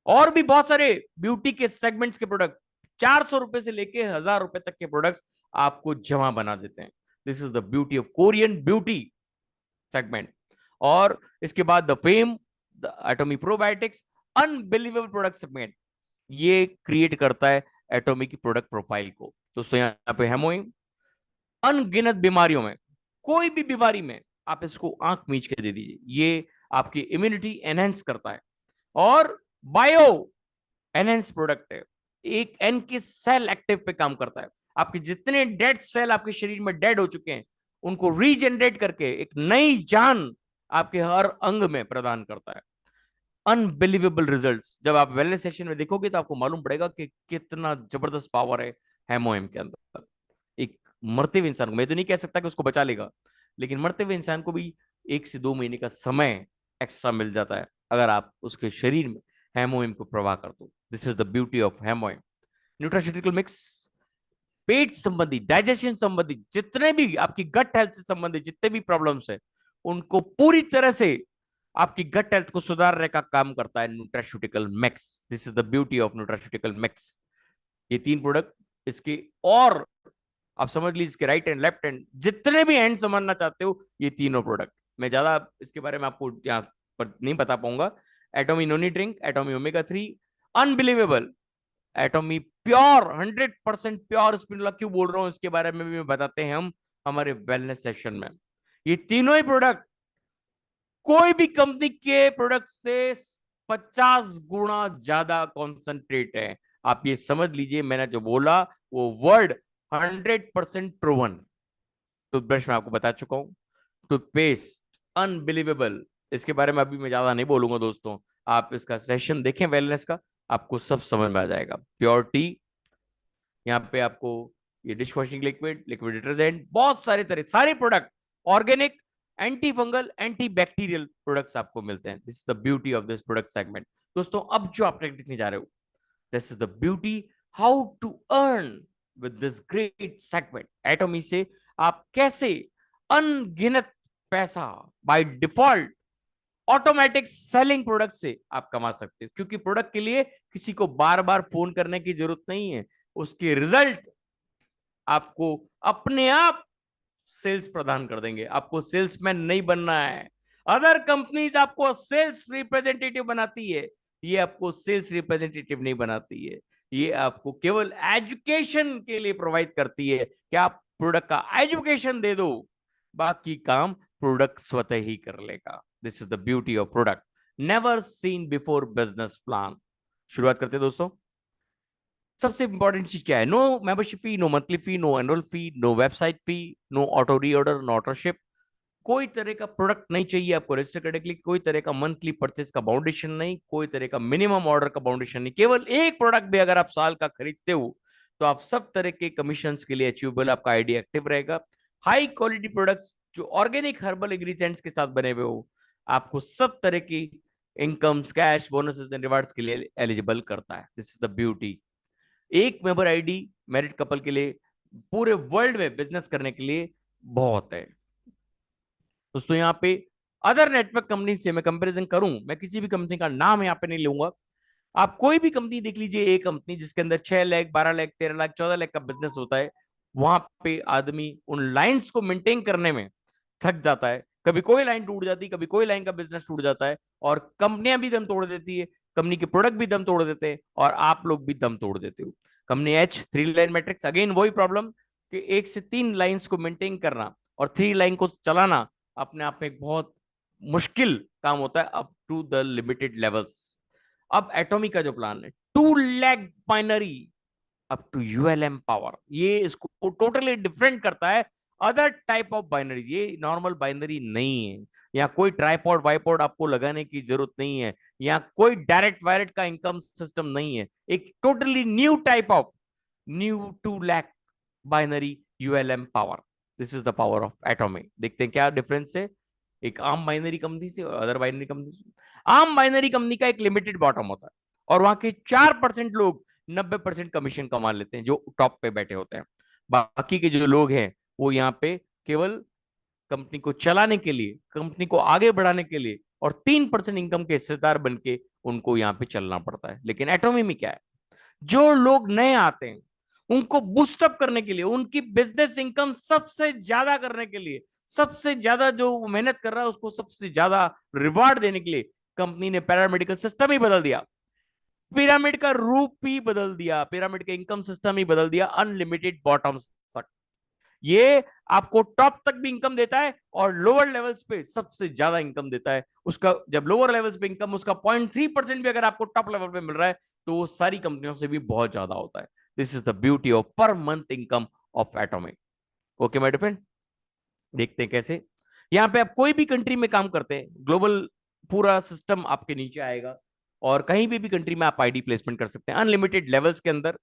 और भी बहुत सारे ब्यूटी के सेगमेंट्स के प्रोडक्ट, 400 रुपए से लेके 1000 रुपए तक के प्रोडक्ट्स आपको जमा बना देते हैं। This is the beauty of Korean beauty segment. और इसके बाद the fame, the एटॉमी probiotics, unbelievable product segment, ये क्रिएट करता है एटॉमी की प्रोडक्ट प्रोफाइल को। दोस्तों यहाँ पे हेमोइम अनगिनत बीमारियों में, कोई भी बीमारी में आप इसको आंख मीच के दे दीजिए, ये आपकी इम्यूनिटी एनहेंस करता है। और बायो एनहेंस प्रोडक्ट है, एक एन के सेल एक्टिव पे काम करता है। आपके जितने डेड सेल आपके शरीर में डेड हो चुके हैं उनको रीजनरेट करके एक नई जान आपके हर अंग में प्रदान करता है। अनबिलीवेबल रिजल्ट्स जब आप वेलनेस सेशन में देखोगे तो आपको मालूम पड़ेगा कि कितना जबरदस्त पावर है हेमोएम के अंदर। एक मरते हुए इंसान को, मैं तो नहीं कह सकता कि उसको बचा लेगा, लेकिन मरते हुए इंसान को भी 1 से 2 महीने का समय एक्स्ट्रा मिल जाता है अगर आप उसके शरीर में हेमोएम को प्रवाह कर दो। This is the beauty of HemoHIM. Nutraceutical mix, पेट संबंधी, डाइजेशन संबंधी, जितने भी आपकी गट हेल्थ से संबंधित जितने भी प्रॉब्लम्स है उनको पूरी तरह से आपकी गट हेल्थ को सुधारने का काम करता है nutraceutical max. This is the beauty of nutraceutical max. ये तीन प्रोडक्ट इसके, और आप समझ लीजिए इसके राइट एंड लेफ्ट हैंड जितने भी हैंड समझना चाहते हो, ये तीनों प्रोडक्ट। मैं ज्यादा इसके बारे में आपको यहाँ पर नहीं बता पाऊंगा। Atomy noni drink, Atomy omega 3, unbelievable, Atomy pure 100% pure spirulina. क्यों बोल रहा हूं इसके बारे में भी बताते हैं हम हमारे वेलनेस सेशन में। ये तीनों ही प्रोडक्ट कोई भी कंपनी के प्रोडक्ट से 50 गुना ज्यादा कॉन्सेंट्रेट है। आप ये समझ लीजिए, मैंने जो बोला वो वर्ड 100% प्रूवन। टूथब्रश में आपको बता चुका हूं, टूथपेस्ट अनबिलीवेबल, इसके बारे में अभी मैं ज्यादा नहीं बोलूंगा दोस्तों। आप इसका सेशन देखें वेलनेस का, आपको सब समझ में आ जाएगा। प्योर टी, यहाँ पे आपको ये dish washing liquid, liquid detergent, बहुत सारे तरह सारे product organic, anti fungal, anti bacterial products आपको मिलते हैं। This is the beauty of this product segment. दोस्तों अब जो आप देखने जा रहे हो, this is the beauty how to earn with this great segment. Atomy से आप कैसे अनगिनत पैसा by default automatic selling product से आप कमा सकते हो, क्योंकि प्रोडक्ट के लिए किसी को बार बार फोन करने की जरूरत नहीं है। उसके रिजल्ट आपको अपने आप सेल्स प्रदान कर देंगे। आपको सेल्समैन नहीं बनना है। अदर कंपनीज आपको सेल्स रिप्रेजेंटेटिव बनाती है, ये आपको सेल्स रिप्रेजेंटेटिव नहीं बनाती है। ये आपको केवल एजुकेशन के लिए प्रोवाइड करती है कि आप प्रोडक्ट का एजुकेशन दे दो, बाकी काम प्रोडक्ट स्वतः ही कर लेगा। This is the beauty of product, never seen before business plan. शुरुआत करते हैं दोस्तों। सबसे इंपॉर्टेंट चीज क्या है? No membership fee, no monthly fee, no annual fee, no website fee, no auto reorder, no auto ship. कोई तरह का प्रोडक्ट नहीं चाहिए आपको रजिस्टर करने के लिए, कोई तरह का मंथली परचेस का बाउंडेशन नहीं, कोई तरह का मिनिमम ऑर्डर का बाउंडेशन नहीं। केवल एक प्रोडक्ट भी अगर आप साल का खरीदते हो तो आप सब तरह के कमीशन के लिए अचीवेबल, आपका आईडी एक्टिव रहेगा। हाई क्वालिटी प्रोडक्ट्स जो ऑर्गेनिक हर्बल इंग्रेडिएंट्स के साथ बने हुए हो, आपको सब तरह की income, cash, bonuses and rewards के लिए एलिजिबल करता है। This is the beauty. एक मेंबर आईडी मैरिड कपल के लिए पूरे वर्ल्ड में बिजनेस करने के लिए बहुत है दोस्तों। यहाँ पे अदर नेटवर्क कंपनी से मैं कंपैरिजन करूं, मैं किसी भी कंपनी का नाम यहाँ पे नहीं लूंगा। आप कोई भी कंपनी देख लीजिए, एक कंपनी जिसके अंदर 6 लाख, 12 लाख, 13 लाख, 14 लाख का बिजनेस होता है, वहां पे आदमी उन लाइंस को मेंटेन करने में थक जाता है। कभी कोई लाइन टूट जाती है, कभी कोई लाइन का बिजनेस टूट जाता है, और कंपनियां भी दम तोड़ देती है, कंपनी के प्रोडक्ट भी दम तोड़ देते हैं, और आप लोग भी दम तोड़ देते हो। Company H 3 line matrix, again वही प्रॉब्लम कि 1 से 3 लाइंस को मेंटेन करना और 3 लाइन को चलाना अपने आप में एक बहुत मुश्किल काम होता है up to the limited levels. अब एटॉमिक का जो प्लान है, 2 lakh binary up to ULM power, ये इसको टोटली डिफरेंट करता है अदर टाइप ऑफ बाइनरीज। ये नॉर्मल बाइनरी नहीं है। यहाँ कोई ट्राईपॉड वाईपॉड आपको लगाने की जरूरत नहीं है। यहाँ कोई डायरेक्ट वायरेक्ट का इनकम सिस्टम नहीं है। एक totally new type of new 2 lakh binary ULM power. This is the power of atomic. देखते हैं क्या डिफरेंस है एक आम बाइनरी कंपनी से और अदर बाइनरी कंपनी से। आम बाइनरी कंपनी का एक लिमिटेड बॉटम होता है, और वहां के 4% लोग 90% कमीशन कमा लेते हैं, जो टॉप पे बैठे होते हैं। बाकी के जो लोग हैं वो यहाँ पे केवल कंपनी को चलाने के लिए, कंपनी को आगे बढ़ाने के लिए, और 3% इनकम के हिस्सेदार बन के उनको यहाँ पे चलना पड़ता है। लेकिन एटॉमी में क्या है, जो लोग नए आते हैं उनको बूस्टअप करने के लिए, उनकी बिजनेस इनकम सबसे ज्यादा करने के लिए, सबसे ज्यादा जो मेहनत कर रहा है उसको सबसे ज्यादा रिवार्ड देने के लिए कंपनी ने पैरामेडिकल सिस्टम ही बदल दिया, पिरामिड का रूप ही बदल दिया, पिरामिड का इनकम सिस्टम ही बदल दिया, अनलिमिटेड बॉटम्स तक। ये आपको टॉप तक भी इनकम देता है और लोअर लेवल्स पे सबसे ज्यादा इनकम देता है। उसका जब लोअर लेवल्स पे इनकम उसका 0.3% भी अगर आपको टॉप लेवल पे मिल रहा है तो वो सारी कंपनियों से भी बहुत ज्यादा होता है। This is the beauty of per month income of atomic. Okay my dear, देखते हैं कैसे। यहाँ पे आप कोई भी कंट्री में काम करते हैं, ग्लोबल पूरा सिस्टम आपके नीचे आएगा, और कहीं भी कंट्री में आप आईडी प्लेसमेंट कर सकते हैं अनलिमिटेड लेवल्स के अंदर।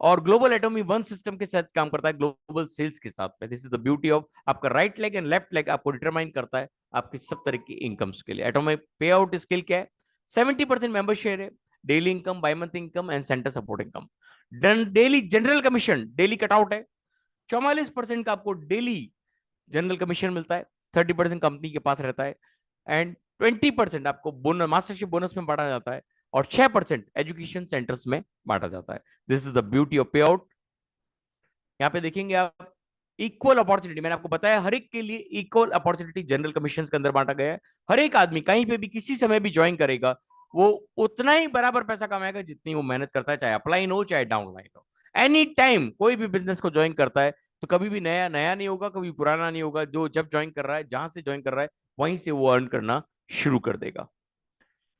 और ग्लोबल एटॉमी वन सिस्टम के साथ काम करता है ग्लोबल सेल्स के साथ में। This is the beauty of आपका right leg and left leg आपको डिटरमाइन करता है आपकी सब तरह की इनकम्स के लिए। एटॉमी पे आउट स्किल क्या है? 70% मेंबर शेयर है, daily income, by month income and centre support income. Daily general commission daily cutout है, 44% का आपको डेली जनरल कमीशन मिलता है, 30% कंपनी के पास रहता है, एंड 20% आपको बोनस, मास्टरशिप बोनस में बांटा जाता है, और 6% एजुकेशन सेंटर्स में बांटा जाता है। This is the beauty of पे आउट। यहाँ पे देखेंगे आप, इक्वल अपॉर्चुनिटी, मैंने आपको बताया हर एक के लिए इक्वल अपॉर्चुनिटी जनरल कमीशन के अंदर बांटा गया है। हर एक आदमी कहीं पे भी किसी समय भी ज्वाइन करेगा, वो उतना ही बराबर पैसा कमाएगा जितनी वो मेहनत करता है, चाहे अपलाइन हो चाहे डाउनलाइन हो। एनी टाइम कोई भी बिजनेस को ज्वाइन करता है तो कभी भी नया नया नहीं होगा, कभी पुराना नहीं होगा। जो जब ज्वाइन कर रहा है, जहां से ज्वाइन कर रहा है, वहीं से वो अर्न करना शुरू कर देगा।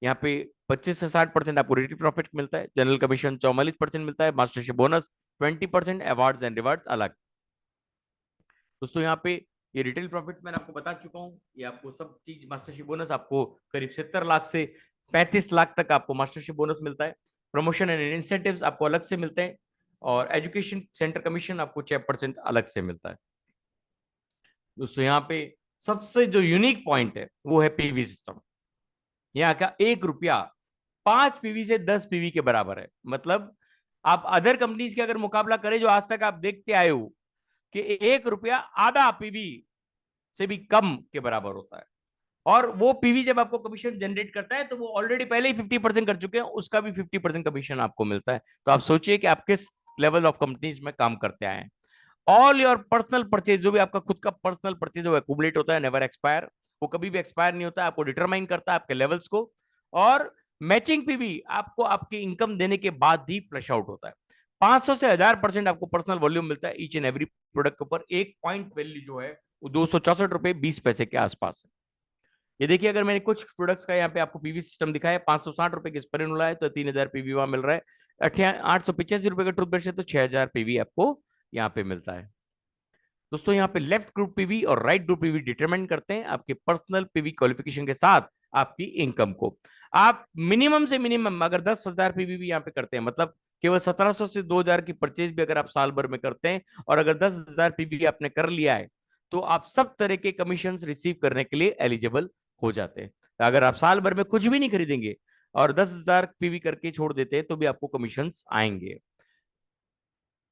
यहाँ पे 25 से 60% आपको रिटेल प्रॉफिट मिलता है, जनरल कमीशन 44% मिलता है, mastership bonus 20%, awards and rewards अलग। दोस्तों यहाँ पे ये रिटेल प्रॉफिट मैंने आपको बता चुका हूँ, ये आपको सब चीज, मास्टरशिप बोनस आपको करीब 70 लाख से 35 लाख तक आपको मास्टरशिप बोनस मिलता है। प्रमोशन एंड इंसेंटिव्स आपको अलग से मिलते हैं, और एजुकेशन सेंटर कमीशन आपको 6% अलग से मिलता है। दोस्तों यहाँ पे सबसे जो यूनिक पॉइंट है वो है पीवी सिस्टम। यहाँ का 1 रुपया 5 पीवी से 10 पीवी के बराबर है। मतलब आप अदर कंपनीज के अगर मुकाबला करें जो आज तक आप देखते आए हो, कि 1 रुपया आधा पीवी से भी कम के बराबर होता है। और वो पीवी जब आपको कमीशन जनरेट करता है तो वो ऑलरेडी पहले ही 50% कर चुके हैं, उसका भी 50% कमीशन आपको मिलता है। तो आप सोचिए कि आप किस लेवल ऑफ कंपनीज में काम करते आए हैं। ऑल योर पर्सनल परचेज, जो भी आपका खुद का पर्सनल परचेज वो एक्यूमुलेट होता है, नेवर एक्सपायर, वो कभी भी एक्सपायर नहीं होता, आपको डिटरमाइन करता है आपके लेवल्स को। और मैचिंग पीवी आपको आपकी इनकम देने के बाद ही फ्लश आउट होता है। 500 से 1000% आपको पर्सनल वॉल्यूम मिलता है ईच एंड एवरी प्रोडक्ट के ऊपर। एक पॉइंट वैल्यू जो है वो 264 रुपए 20 पैसे के आसपास है। ये देखिए, अगर मैंने कुछ प्रोडक्ट्स का यहाँ पे आपको पीवी सिस्टम दिखाया है, 560 रुपए के स्परिनुला है तो 3000 पीवी वहां मिल रहा है। 885 रुपए का टूथब्रश है तो 6000 पीवी आपको यहाँ पे मिलता है। दोस्तों यहाँ पे लेफ्ट ग्रुप पीवी और राइट ग्रुप पीवी डिटरमाइन करते हैं आपके पर्सनल पीवी क्वालिफिकेशन के साथ आपकी इनकम को। आप मिनिमम से मिनिमम अगर 10,000 पीवी भी यहाँ पे करते हैं, मतलब केवल 1700 से 2000 की परचेज भी अगर आप साल भर में करते हैं, और अगर 10,000 पीवी आपने कर लिया है, तो आप सब तरह के कमीशन रिसीव करने के लिए एलिजिबल हो जाते हैं। अगर आप साल भर में कुछ भी नहीं खरीदेंगे और 10,000 पीवी करके छोड़ देते हैं तो भी आपको कमीशन आएंगे।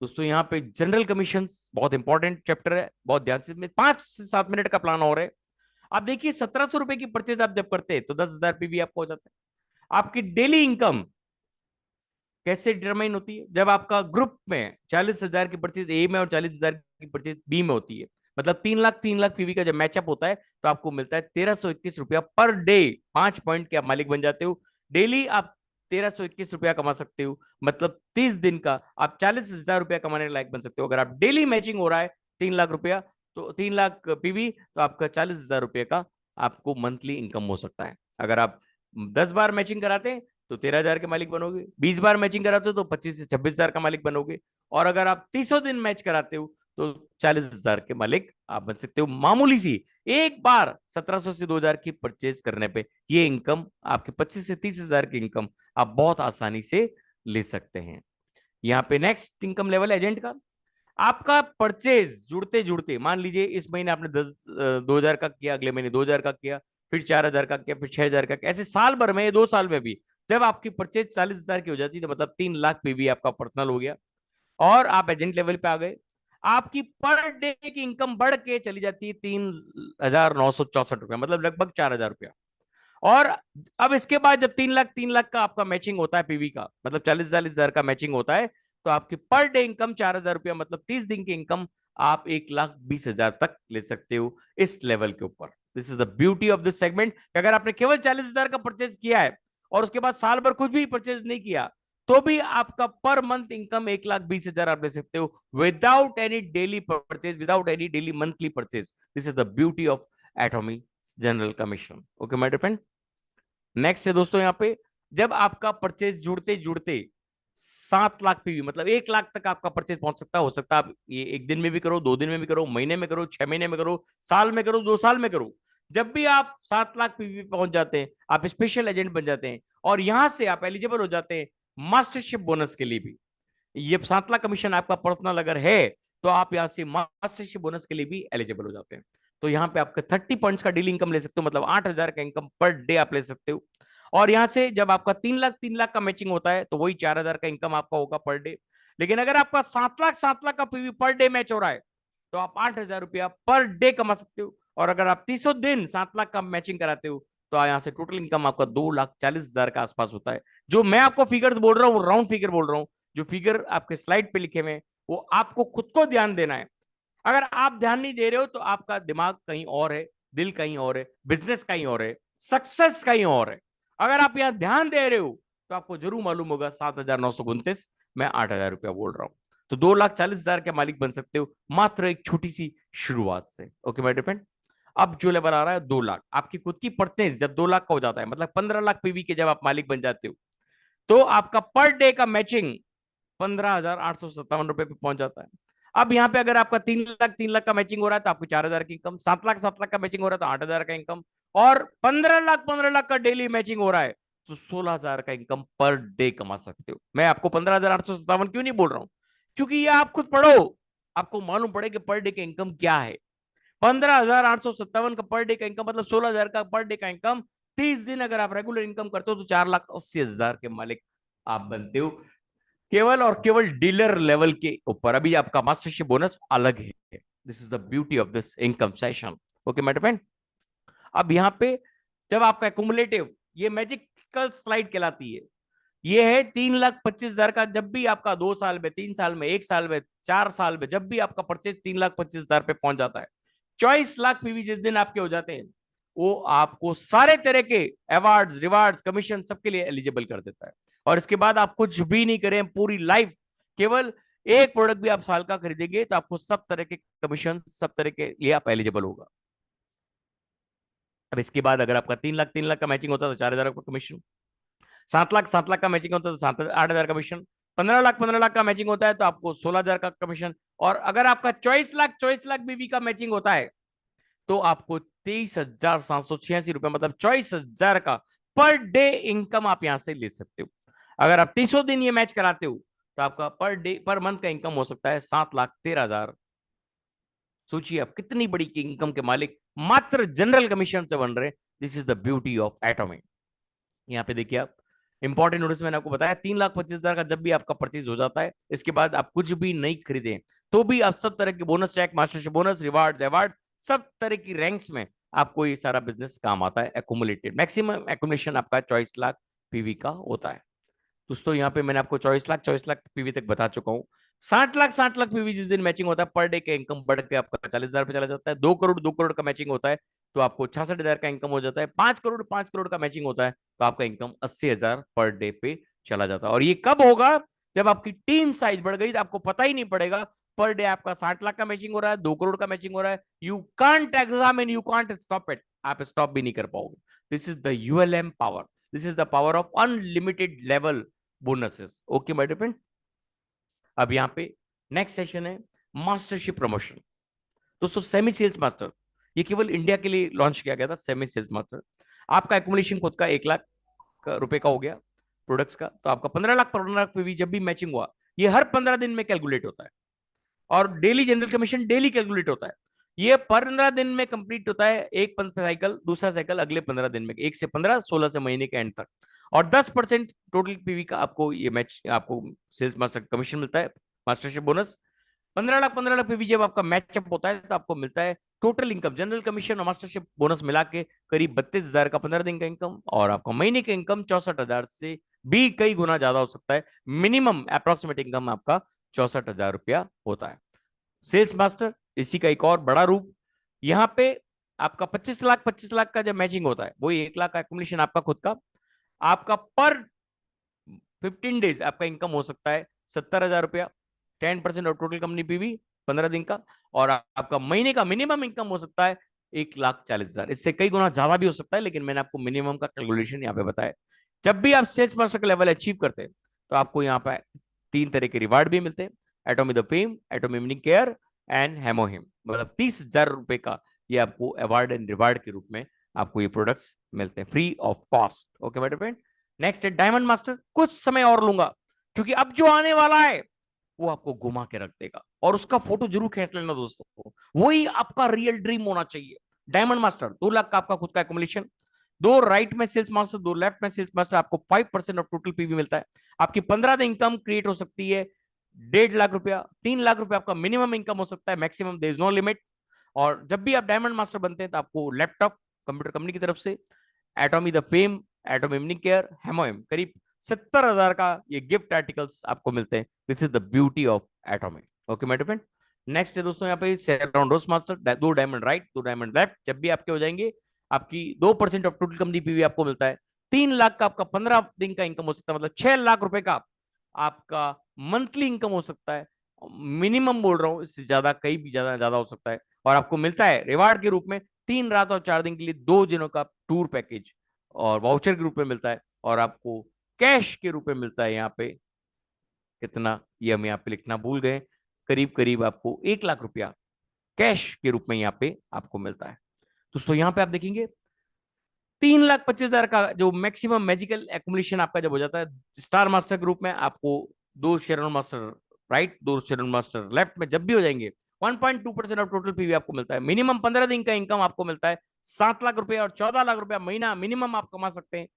दोस्तों यहाँ पे जनरल कमीशन बहुत इंपॉर्टेंट चैप्टर है, बहुत ध्यान से, 5 से 7 मिनट का प्लान और है। आप देखिए, 1700 रुपए की परचेज आप जब करते हैं तो 10,000 पीवी आपको हो जाता है। आपकी डेली इनकम कैसे डिटरमाइन होती है? जब आपका ग्रुप में 40,000 की परचेज ए में और 40,000 की परचेज बी में होती है, मतलब 3 लाख पीवी का जब मैचअप होता है, तो आपको मिलता है 1321 रुपया पर डे। 5 पॉइंट के आप मालिक बन जाते हो। डेली आप 1321 रुपया कमा सकते हो, मतलब 30 दिन का आप 40,000 रुपया कमाने लायक बन सकते हो। अगर आप डेली मैचिंग हो रहा है 3 लाख रुपया, तो 3 लाख पीवी, तो आपका 40,000 रुपये का आपको मंथली इनकम हो सकता है। अगर आप 10 बार मैचिंग कराते हैं तो 13,000 के मालिक बनोगे। 20 बार मैचिंग कराते हो तो 25 से 26,000 का मालिक बनोगे। और अगर आप 300 दिन मैच कराते हो तो 40,000 के मालिक आप बन सकते हो। मामूली सी एक बार 1700 से 2,000 की परचेज करने पे ये इनकम आपके 25 से 30,000 की इनकम आप बहुत आसानी से ले सकते हैं। यहाँ पे नेक्स्ट इनकम लेवल एजेंट का। आपका परचेज जुड़ते जुड़ते, मान लीजिए इस महीने आपने 2,000 का किया, अगले महीने 2,000 का किया, फिर 4,000 का किया, फिर 6,000 का किया, ऐसे साल भर में, 2 साल में भी जब आपकी परचेज 40,000 की हो जाती है, तो मतलब 3 लाख पीवी आपका पर्सनल हो गया और आप एजेंट लेवल पे आ गए। आपकी पर डे की इनकम बढ़ के चली जाती है 3,964 रुपया, मतलब लगभग 4,000 रुपया। और अब इसके बाद जब 3 लाख का आपका मैचिंग होता है पीवी का, मतलब 40,000 का मैचिंग होता है, तो आपकी पर डे इनकम 4,000 रुपया, मतलब 30 दिन की इनकम आप 1,20,000 तक ले सकते हो इस लेवल के ऊपर। This is the beauty of this segment. अगर आपने केवल 40,000 का परचेज किया है और उसके बाद साल भर कुछ भी परचेज नहीं किया, तो भी आपका पर मंथ इनकम 1,20,000 आप ले सकते हो, without any daily purchase, without any daily monthly purchase. This is the beauty of Atomy general commission. Okay my dear friend. Next है दोस्तों, यहाँ पे जब आपका परचेज जुड़ते जुड़ते 7 लाख पीवी, मतलब 1 लाख तक आपका परचेज पहुंच सकता है। हो सकता है आप ये एक दिन में भी करो, 2 दिन में भी करो, महीने में करो, 6 महीने में करो, साल में करो, 2 साल में करो। जब भी आप 7 लाख पीवी पहुंच जाते हैं, आप स्पेशल एजेंट बन जाते हैं और यहां से आप एलिजिबल हो जाते हैं मास्टरशिप बोनस के लिए भी। ये 7 लाख कमीशन आपका पर्सनल अगर है तो आप यहाँ से मास्टरशिप बोनस के लिए भी एलिजिबल हो जाते हैं। तो यहाँ पे आपका 30 पॉइंट्स का डेली इनकम ले सकते हो, मतलब 8,000 का इनकम पर डे आप ले सकते हो। और यहाँ से जब आपका 3 लाख का मैचिंग होता है तो वही 4,000 का इनकम आपका होगा पर डे। लेकिन अगर आपका 7 लाख का पीवी पर डे मैच हो रहा है तो आप 8,000 रुपया पर डे कमा सकते हो। और अगर आप 300 दिन 7 लाख का मैचिंग कराते हो तो तो यहाँ से टोटल इनकम आपका 2,40,000 के आसपास होता है। जो मैं आपको फिगर्स बोल रहा हूँ, राउंड फिगर बोल रहा हूँ। जो फिगर आपके स्लाइड पे लिखे हुए हैं वो आपको खुद को ध्यान देना है। अगर आप ध्यान नहीं दे रहे हो तो आपका दिमाग कहीं और है, दिल कहीं और है, बिजनेस कहीं और है, सक्सेस कहीं और है। अगर आप यहाँ ध्यान दे रहे हो तो आपको जरूर मालूम होगा 7,929, मैं 8,000 रुपया बोल रहा हूं। तो 2,40,000 के मालिक बन सकते हो मात्र एक छोटी सी शुरुआत से। Okay my depend. अब जो लेवल आ रहा है 2 लाख, आपकी खुद की परचेज जब 2 लाख का हो जाता है, मतलब 15 लाख पीवी के जब आप मालिक बन जाते हो, तो आपका पर डे का मैचिंग 15,857 रुपए पे पहुंच जाता है। अब यहाँ पे अगर आपका 3 लाख का मैचिंग हो रहा है तो आपको 4,000 की इनकम, 7 लाख का मैचिंग हो रहा है तो 8,000 का इनकम, और 15 लाख का डेली मैचिंग हो रहा है तो 16,000 का इनकम पर डे कमा सकते हो। मैं आपको 15,857 क्यों नहीं बोल रहा हूं, क्योंकि ये आप खुद पढ़ो, आपको मालूम पड़े कि पर डे का इनकम क्या है। 15,857 का पर डे का इनकम मतलब 16,000 का पर डे का इनकम। 30 दिन अगर आप रेगुलर इनकम करते हो तो 4,80,000 के मालिक आप बनते हो, केवल और केवल डीलर लेवल के ऊपर। अभी आपका मास्टरशिप बोनस अलग है। This is the beauty of this income session. Okay my friend. अब यहाँ पे जब आपका एक्यूमुलेटिव, ये मैजिकल स्लाइड कहलाती है, ये है 3,25,000 का। जब भी आपका 2 साल में, 3 साल में, 1 साल में, 4 साल में, जब भी आपका परचेज 3,25,000 पे पहुंच जाता है, 24 लाख पीवी जिस दिन आपके हो जाते हैं, वो आपको सारे तरह के अवार्ड्स, रिवार्ड्स, कमीशन सबके लिए एलिजिबल कर देता है। और इसके बाद आप कुछ भी नहीं करें पूरी लाइफ, केवल एक प्रोडक्ट भी आप साल का खरीदेंगे तो आपको सब तरह के कमीशन, सब तरह के लिए आप एलिजिबल होगा। अब इसके बाद अगर आपका 3 लाख का मैचिंग होता है तो 4,000 का कमीशन, 7 लाख का मैचिंग होता है तो 8,000 कमीशन, 15 लाख का मैचिंग होता है तो आपको 16,000 का कमीशन, और अगर आपका 24 लाख बीवी का मैचिंग होता है तो आपको 23,786 रुपए, मतलब 24,000 का पर डे इनकम आप यहां से ले सकते हो। अगर आप 300 दिन ये मैच कराते हो तो आपका पर डे, पर मंथ का इनकम हो सकता है 7,13,000। सोचिए आप कितनी बड़ी इनकम के मालिक मात्र जनरल कमीशन से बन रहे हैं। This is the beauty of atomic. यहाँ पे देखिए आप, इंपॉर्टेंट नोटिस मैंने आपको बताया, 3,25,000 का जब भी आपका परचेज हो जाता है, इसके बाद आप कुछ भी नहीं खरीदे तो भी आप सब तरह के bonus cheque, mastership bonus, rewards, award, सब तरह की रैंक्स में आपको ये सारा बिजनेस काम आता है। एक्यूमुलेटेड मैक्सिमम एक्यूमुलेशन आपका 24 लाख पीवी का होता है। दोस्तों यहाँ पे मैंने आपको 24 लाख पीवी तक बता चुका हूँ। 60 लाख पीवी जिस दिन मैचिंग होता है, पर डे का इनकम बढ़ के आपका 40,000 पे चला जाता है। 2 करोड़ का मैचिंग होता है तो आपको 66,000 का इनकम हो जाता है। 5 करोड़ का मैचिंग होता है तो आपका इनकम 80,000 पर डे पे चला जाता है। और ये कब होगा, जब आपकी टीम साइज बढ़ गई तो आपको पता ही नहीं पड़ेगा। पर डे आपका 60 लाख का मैचिंग हो रहा है, 2 करोड़ का मैचिंग हो रहा है, you can't examine, you can't stop it, आप स्टॉप भी नहीं कर पाओगे। This is the ULM power, this is the power of unlimited level bonuses. Okay my dear friend. अब यहाँ पे नेक्स्ट सेशन है मास्टरशिप प्रमोशन। दोस्तों सेमी सेल्स मास्टर, ये केवल इंडिया के लिए लॉन्च किया गया था। सेमी सेल्स मास्टर, आपका एकुमुलेशन खुद का 1 लाख रुपए का हो गया प्रोडक्ट्स का, तो आपका 15 लाख पीवी जब भी मैचिंग हुआ, ये हर 15 दिन में कैलकुलेट होता है। और daily general commission daily calculate होता है। ये 15 दिन में कंप्लीट होता है, एक साइकिल, दूसरा साइकिल अगले 15 दिन में, 1 से 15, 16 से महीने के एंड तक। और 10% टोटल पीवी का आपको ये मैच, आपको सेल्स मास्टर कमीशन मिलता है, मास्टरशिप बोनस। 15 लाख पीवी जब आपका मैचअप होता है तो आपको मिलता है टोटल इनकम, जनरल कमीशन और मास्टरशिप बोनस मिला के करीब 32,000 का 15 दिन का इनकम, और आपका महीने का इनकम 64,000 से भी कई गुना ज्यादा हो सकता है। मिनिमम अप्रोक्सीमेट इनकम आपका 64,000 रुपया होता है। सेल्स मास्टर इसी का एक और बड़ा रूप। यहाँ पे आपका 25 लाख का जब मैचिंग होता है, वही 1 लाख का एक्युमुलेशन आपका खुद का, आपका पर 15 डेज आपका इनकम हो सकता है 70,000 रुपया, 10% ऑफ टोटल कंपनी पीवी 15 दिन का। और आपका महीने का मिनिमम इनकम हो सकता है 1,40,000, इससे कई गुना ज्यादा भी हो सकता है, लेकिन मैंने आपको मिनिमम का कैलकुलेशन यहाँ पे बताया। जब भी आप सेल्स मास्टर का लेवल अचीव करते हैं तो आपको यहाँ पे 3 तरह के रिवार्ड भी मिलते हैं, Atomy the fame, Atomy immunic care and HemoHIM, मतलब 30,000 रुपए का ये आपको अवार्ड एंड रिवार्ड के रूप में आपको ये प्रोडक्ट्स मिलते हैं free of cost. Okay my friend. Next है डायमंड मास्टर। कुछ समय और लूंगा क्योंकि अब जो आने वाला है वो आपको घुमा के रख देगा, और उसका फोटो जरूर खींच लेना दोस्तों, वही आपका रियल ड्रीम होना चाहिए। डायमंड मास्टर 2 लाख का आपका खुद का एकोमोडेशन, 2 राइट में सेल्स मास्टर, 2 लेफ्ट में सेल्स मास्टर, आपको 5% ऑफ टोटल पीवी मिलता है। आपकी 15 दिन इनकम क्रिएट हो सकती है 1.5 लाख रुपया, 3 लाख रुपया आपका मिनिमम इनकम हो सकता है, maximum there is no limit. और जब भी आप डायमंड मास्टर बनते हैं तो आपको लैपटॉप कंप्यूटर कंपनी की तरफ से, Atomy the fame, Atomy immunic care, HemoHIM, करीब 70,000 का ये गिफ्ट आर्टिकल्स आपको मिलते हैं। This is the beauty of Atomy. Okay my friend. Next है दोस्तों यहाँ पे Sharon Rose master, 2 diamond right 2 diamond left, जब भी आपके हो जाएंगे आपकी 2% ऑफ टोटल कंपनी पीवी आपको मिलता है। 3 लाख का आपका 15 दिन का इनकम हो सकता है, मतलब 6 लाख रुपए का आपका मंथली इनकम हो सकता है। मिनिमम बोल रहा हूँ, इससे ज्यादा कहीं भी ज्यादा ज्यादा हो सकता है। और आपको मिलता है रिवार्ड के रूप में 3 रात और 4 दिन के लिए 2 दिनों का टूर पैकेज और वाउचर के रूप में मिलता है। और आपको कैश के रूप में मिलता है यहाँ पे कितना, ये हम यहाँ पे लिखना भूल गए, करीब करीब आपको 1 लाख रुपया कैश के रूप में यहाँ पे आपको मिलता है। दोस्तों यहाँ पे आप देखेंगे 3,25,000 का जो मैक्सिमम मैजिकल एक्मुलेशन आपका जब हो जाता है स्टार मास्टर ग्रुप में, आपको 2 शेरन मास्टर राइट 2 शेरन मास्टर लेफ्ट में जब भी हो जाएंगे 1.2% ऑफ टोटल पीवी आपको मिलता है। मिनिमम 15 दिन का इनकम आपको मिलता है। 7 लाख रुपए और 14 लाख रुपया महीना मिनिमम आप कमा सकते हैं।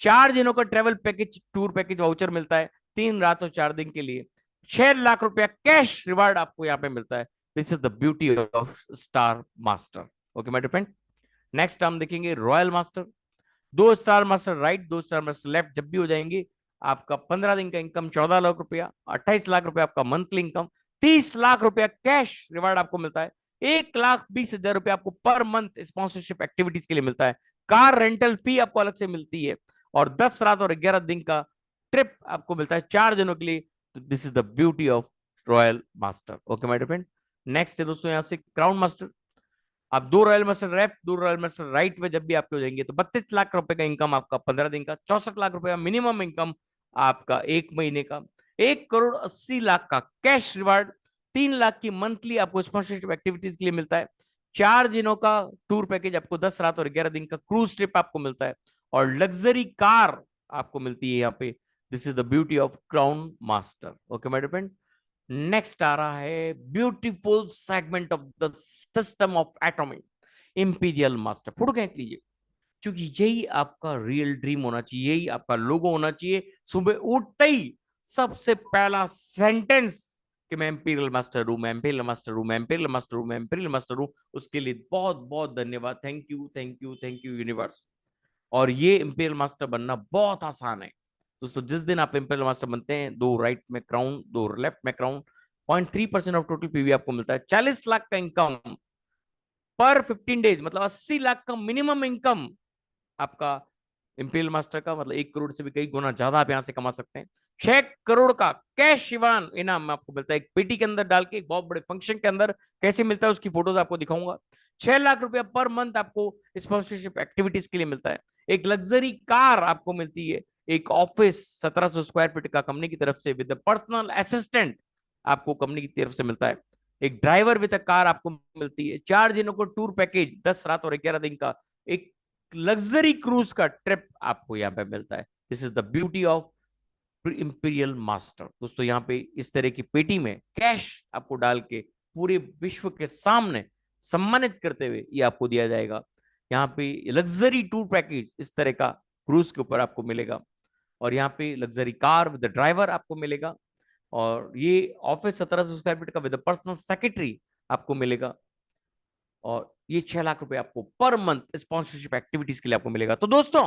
4 दिनों का travel package tour package voucher मिलता है 3 रात और 4 दिन के लिए। 6 लाख रुपया कैश रिवार्ड आपको यहाँ पे मिलता है। This is the beauty of star master. Okay my friend. Next हम देखेंगे royal master. 2 star master right 2 star master left जब भी हो जाएंगे आपका 15 दिन का इनकम 14 लाख रुपया, 28 लाख रुपया आपका मंथली इनकम, 30 लाख रुपया कैश रिवार्ड आपको मिलता है। 1,20,000 रुपया आपको पर मंथ स्पॉन्सरशिप एक्टिविटीज के लिए मिलता है। कार रेंटल फी आपको अलग से मिलती है। और 10 रात और 11 दिन का ट्रिप आपको मिलता है 4 दिनों के लिए। This is the beauty of royal master. Okay my friend. Next है दोस्तों यहाँ से क्राउन मास्टर। आप 2 रॉयल मास्टर राइट में जब भी आपके हो जाएंगे तो 32 लाख रुपए का इनकम आपका 15 दिन का, 64 लाख रुपया मिनिमम इनकम आपका 1 महीने का, 1,80,00,000 का कैश रिवार्ड, 3 लाख की मंथली आपको स्पॉन्सरशिप एक्टिविटीज के लिए मिलता है। 4 दिनों का टूर पैकेज आपको 10 रात और 11 दिन का क्रूज ट्रिप आपको मिलता है। और लग्जरी कार आपको मिलती है यहाँ पे। This is the beauty of crown master. Okay my friend. Next आ रहा है beautiful segment of the system of Atomy, imperial master. Photo खींच लीजिए, क्योंकि यही आपका रियल ड्रीम होना चाहिए, यही आपका लोगो होना चाहिए। सुबह उठते ही सबसे पहला सेंटेंस कि मैं इंपीरियल मास्टर हूं, मैं इंपीरियल मास्टर हूं, मैं इंपीरियल मास्टर हूं, मैं इंपीरियल मास्टर हूं। उसके लिए बहुत बहुत धन्यवाद। Thank you thank you thank you universe. और ये इंपीरियल मास्टर बनना बहुत आसान है दोस्तों। जिस दिन आप इंपीरियल मास्टर बनते हैं, 2 राइट में क्राउन 2 लेफ्ट में क्राउन, 0.3% ऑफ टोटल पीवी आपको मिलता है। 40 लाख का इनकम पर 15 डेज, मतलब 80 लाख का मिनिमम इनकम आपका इंपीरियल मास्टर का, मतलब 1 करोड़ से भी कई गुना ज्यादा आप यहां से कमा सकते हैं। 6 करोड़ का कैश इवान इनाम आपको मिलता है एक पेटी के अंदर डाल के, एक बहुत बड़े फंक्शन के अंदर। कैसे मिलता है उसकी फोटोज आपको दिखाऊंगा। 6 लाख रुपया पर मंथ आपको स्पॉन्सरशिप एक्टिविटीज के लिए मिलता है। एक लग्जरी कार आपको मिलती है। एक ऑफिस 1700 स्क्वायर फीट का कंपनी की तरफ से विद पर्सनल असिस्टेंट आपको कंपनी की तरफ से मिलता है। एक ड्राइवर विद कार आपको मिलती है। 4 दिनों को टूर पैकेज 10 रात और 11 दिन का, एक लग्जरी क्रूज का ट्रिप आपको यहाँ पे मिलता है। This is the beauty of imperial master. दोस्तों यहाँ पे इस तरह की पेटी में कैश आपको डाल के पूरे विश्व के सामने सम्मानित करते हुए ये आपको दिया जाएगा। यहाँ पे लग्जरी टूर पैकेज इस तरह का क्रूज के ऊपर आपको मिलेगा। और यहाँ पे लग्जरी कार विद ड्राइवर आपको मिलेगा। और ये ऑफिस 1700 स्क्वायर फीट का विद पर्सनल सेक्रेटरी आपको मिलेगा। और ये 6 लाख रुपए आपको पर मंथ स्पॉन्सरशिप एक्टिविटीज के लिए आपको मिलेगा। तो दोस्तों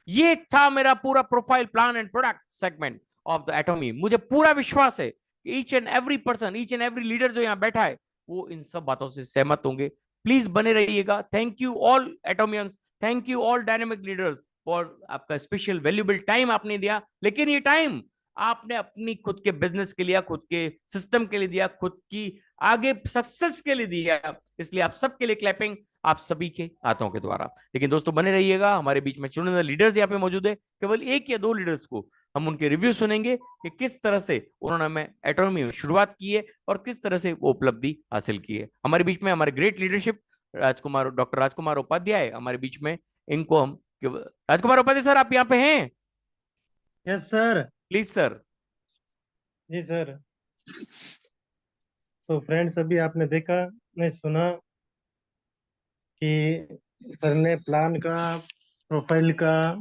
ये था मेरा पूरा profile plan and product segment of the एटॉमी। मुझे पूरा विश्वास है कि each and every person, each and every leader जो यहाँ बैठा है वो इन सब बातों से सहमत होंगे। प्लीज बने रहिएगा। Thank you all Atomians, thank you all dynamic leaders for आपका स्पेशल वैल्यूबल टाइम आपने दिया। लेकिन ये टाइम आपने अपनी खुद के बिजनेस के लिए, खुद के सिस्टम के लिए दिया, खुद की आगे सक्सेस के लिए दिया। इसलिए आप सबके लिए क्लैपिंग आप सभी के हाथों के द्वारा। लेकिन दोस्तों बने रहिएगा, हमारे बीच में चुनिंदा लीडर्स यहाँ पे मौजूद है। केवल 1 या 2 लीडर्स को हम उनके रिव्यू सुनेंगे कि किस तरह से उन्होंने हमें एटॉमी में शुरुआत की है और किस तरह से वो उपलब्धि हासिल की है। हमारे बीच में हमारे ग्रेट लीडरशिप डॉक्टर राजकुमार उपाध्याय हमारे बीच में। इनको हम राजकुमार उपाध्याय सर, आप यहाँ पे हैं? Yes sir. Please sir. जी सर। सो फ्रेंड्स, अभी आपने देखा, मैं सुना कि सर ने प्लान का, प्रोफाइल का